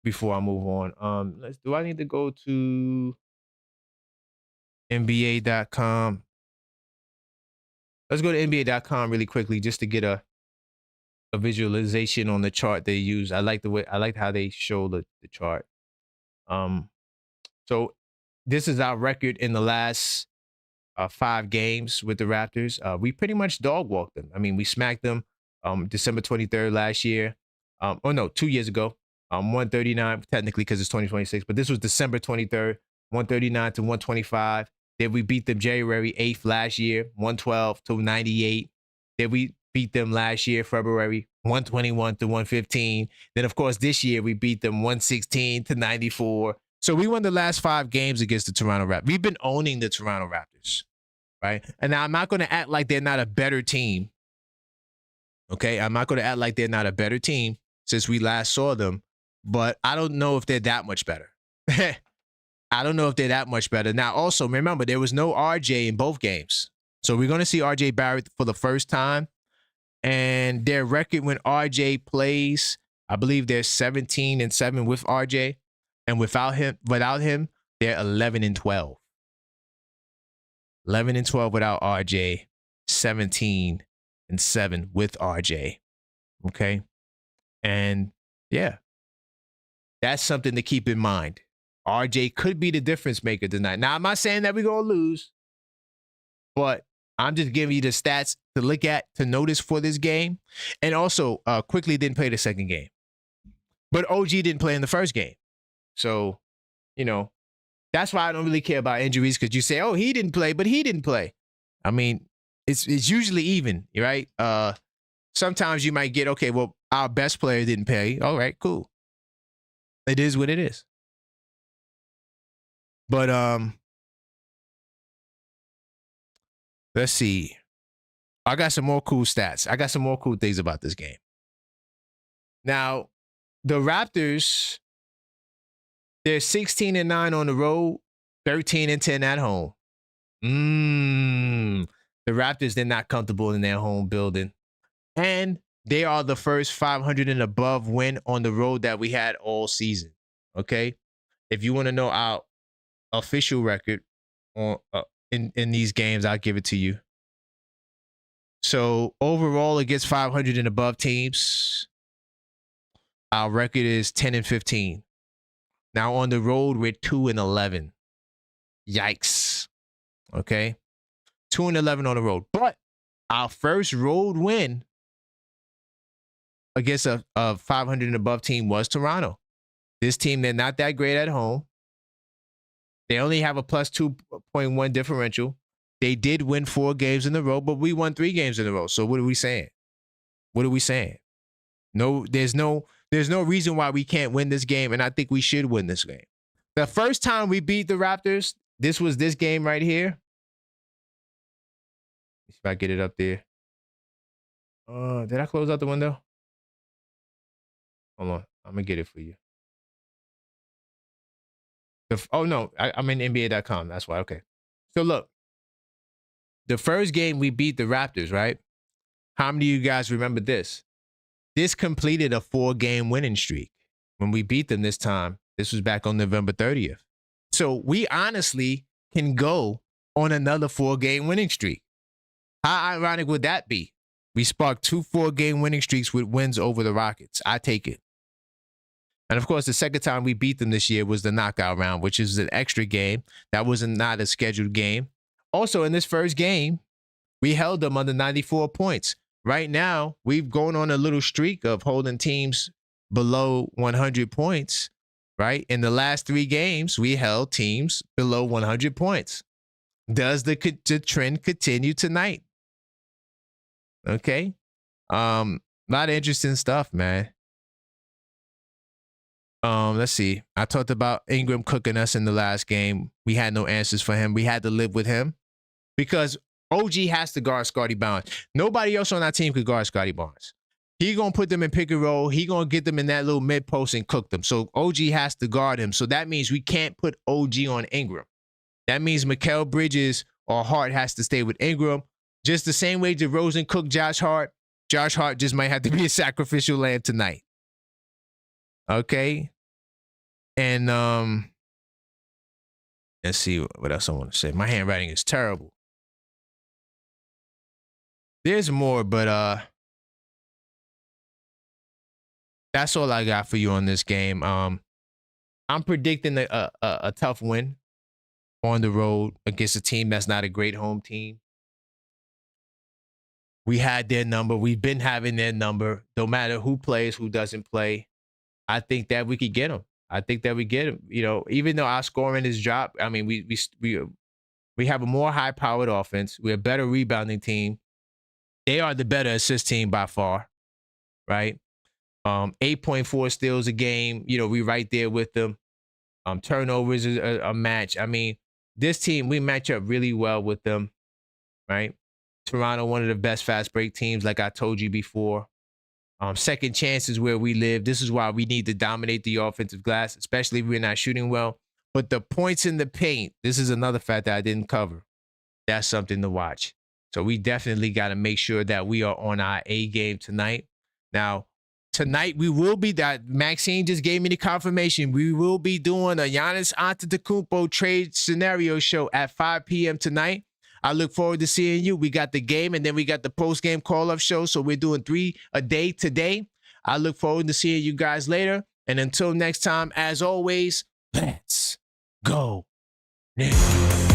before I move on. Do I need to go to NBA.com? Let's go to NBA.com really quickly just to get a visualization on the chart they use. I like how they show the chart. So this is our record in the last 5 games with the Raptors. We pretty much dog walked them. I mean, we smacked them December 23rd last year. 2 years ago. 139 technically because it's 2026, but this was December 23rd, 139 to 125. Then we beat them January 8th last year, 112 to 98. Then we beat them last year, February, 121 to 115. Then, of course, this year we beat them 116 to 94. So we won the last 5 games against the Toronto Raptors. We've been owning the Toronto Raptors, right? And now I'm not going to act like they're not a better team. Okay, I'm not going to act like they're not a better team since we last saw them, but I don't know if they're that much better. I don't know if they're that much better. Now, also, remember, there was no RJ in both games. So we're going to see RJ Barrett for the first time. And their record when RJ plays, I believe they're 17-7 with RJ. And without him, they're 11-12. 11-12 without RJ, 17-7 with RJ. Okay. And yeah, that's something to keep in mind. RJ could be the difference maker tonight. Now, I'm not saying that we're going to lose, but I'm just giving you the stats to look at, to notice for this game. And also, Quickly didn't play the second game. But OG didn't play in the first game. So, that's why I don't really care about injuries, because you say, oh, he didn't play, but he didn't play. I mean, it's usually even, right? Sometimes you might get, okay, well, our best player didn't play. All right, cool. It is what it is. But let's see. I got some more cool stats. I got some more cool things about this game. Now, the Raptors, they're 16-9 on the road, 13-10 at home. The Raptors, they're not comfortable in their home building. And they are the first 500 and above win on the road that we had all season. Okay? If you want to know our official record on in these games, I'll give it to you. So overall against 500 and above teams, our record is 10-15. Now on the road, we're 2-11. Yikes. Okay. 2-11 on the road. But our first road win against a 500 and above team was Toronto. This team, they're not that great at home. They only have a plus 2.1 differential. They did win 4 games in a row, but we won 3 games in a row. So what are we saying? What are we saying? No, there's no reason why we can't win this game, and I think we should win this game. The first time we beat the Raptors, this was this game right here. Let's see if I get it up there. Did I close out the window? Hold on. I'm going to get it for you. No, I'm in NBA.com. That's why. Okay. So look, the first game we beat the Raptors, right? How many of you guys remember this? This completed a 4-game winning streak. When we beat them this time, this was back on November 30th. So we honestly can go on another 4-game winning streak. How ironic would that be? We sparked 2 4-game winning streaks with wins over the Rockets. I take it. And of course, the second time we beat them this year was the knockout round, which is an extra game. That was not a scheduled game. Also, in this first game, we held them under 94 points. Right now, we've gone on a little streak of holding teams below 100 points, right? In the last 3 games, we held teams below 100 points. Does the trend continue tonight? Okay. A lot of interesting stuff, man. Let's see. I talked about Ingram cooking us in the last game. We had no answers for him. We had to live with him because OG has to guard Scotty Barnes. Nobody else on our team could guard Scotty Barnes. He going to put them in pick and roll. He going to get them in that little mid post and cook them. So OG has to guard him. So that means we can't put OG on Ingram. That means Mikal Bridges or Hart has to stay with Ingram. Just the same way DeRozan cooked Josh Hart. Josh Hart just might have to be a sacrificial lamb tonight. Okay. And let's see what else I want to say. My handwriting is terrible. There's more, but that's all I got for you on this game. I'm predicting a tough win on the road against a team that's not a great home team. We had their number. We've been having their number. No matter who plays, who doesn't play, I think that we could get them. I think that we get them. You know, even though our scoring is dropped, I mean, we have a more high-powered offense. We're a better rebounding team. They are the better assist team by far, right? 8.4 steals a game. You know, we right there with them. Turnovers is a match. I mean, this team, we match up really well with them, right? Toronto, one of the best fast break teams, like I told you before. Second chances where we live. This is why we need to dominate the offensive glass, especially if we're not shooting well. But the points in the paint, this is another fact that I didn't cover. That's something to watch. So we definitely got to make sure that we are on our A game tonight. Now, tonight we will be, that Maxine just gave me the confirmation, we will be doing a Giannis Antetokounmpo trade scenario show at 5 p.m. tonight. I look forward to seeing you. We got the game, and then we got the post-game call-up show, so we're doing 3 a day today. I look forward to seeing you guys later. And until next time, as always, let's go Knicks.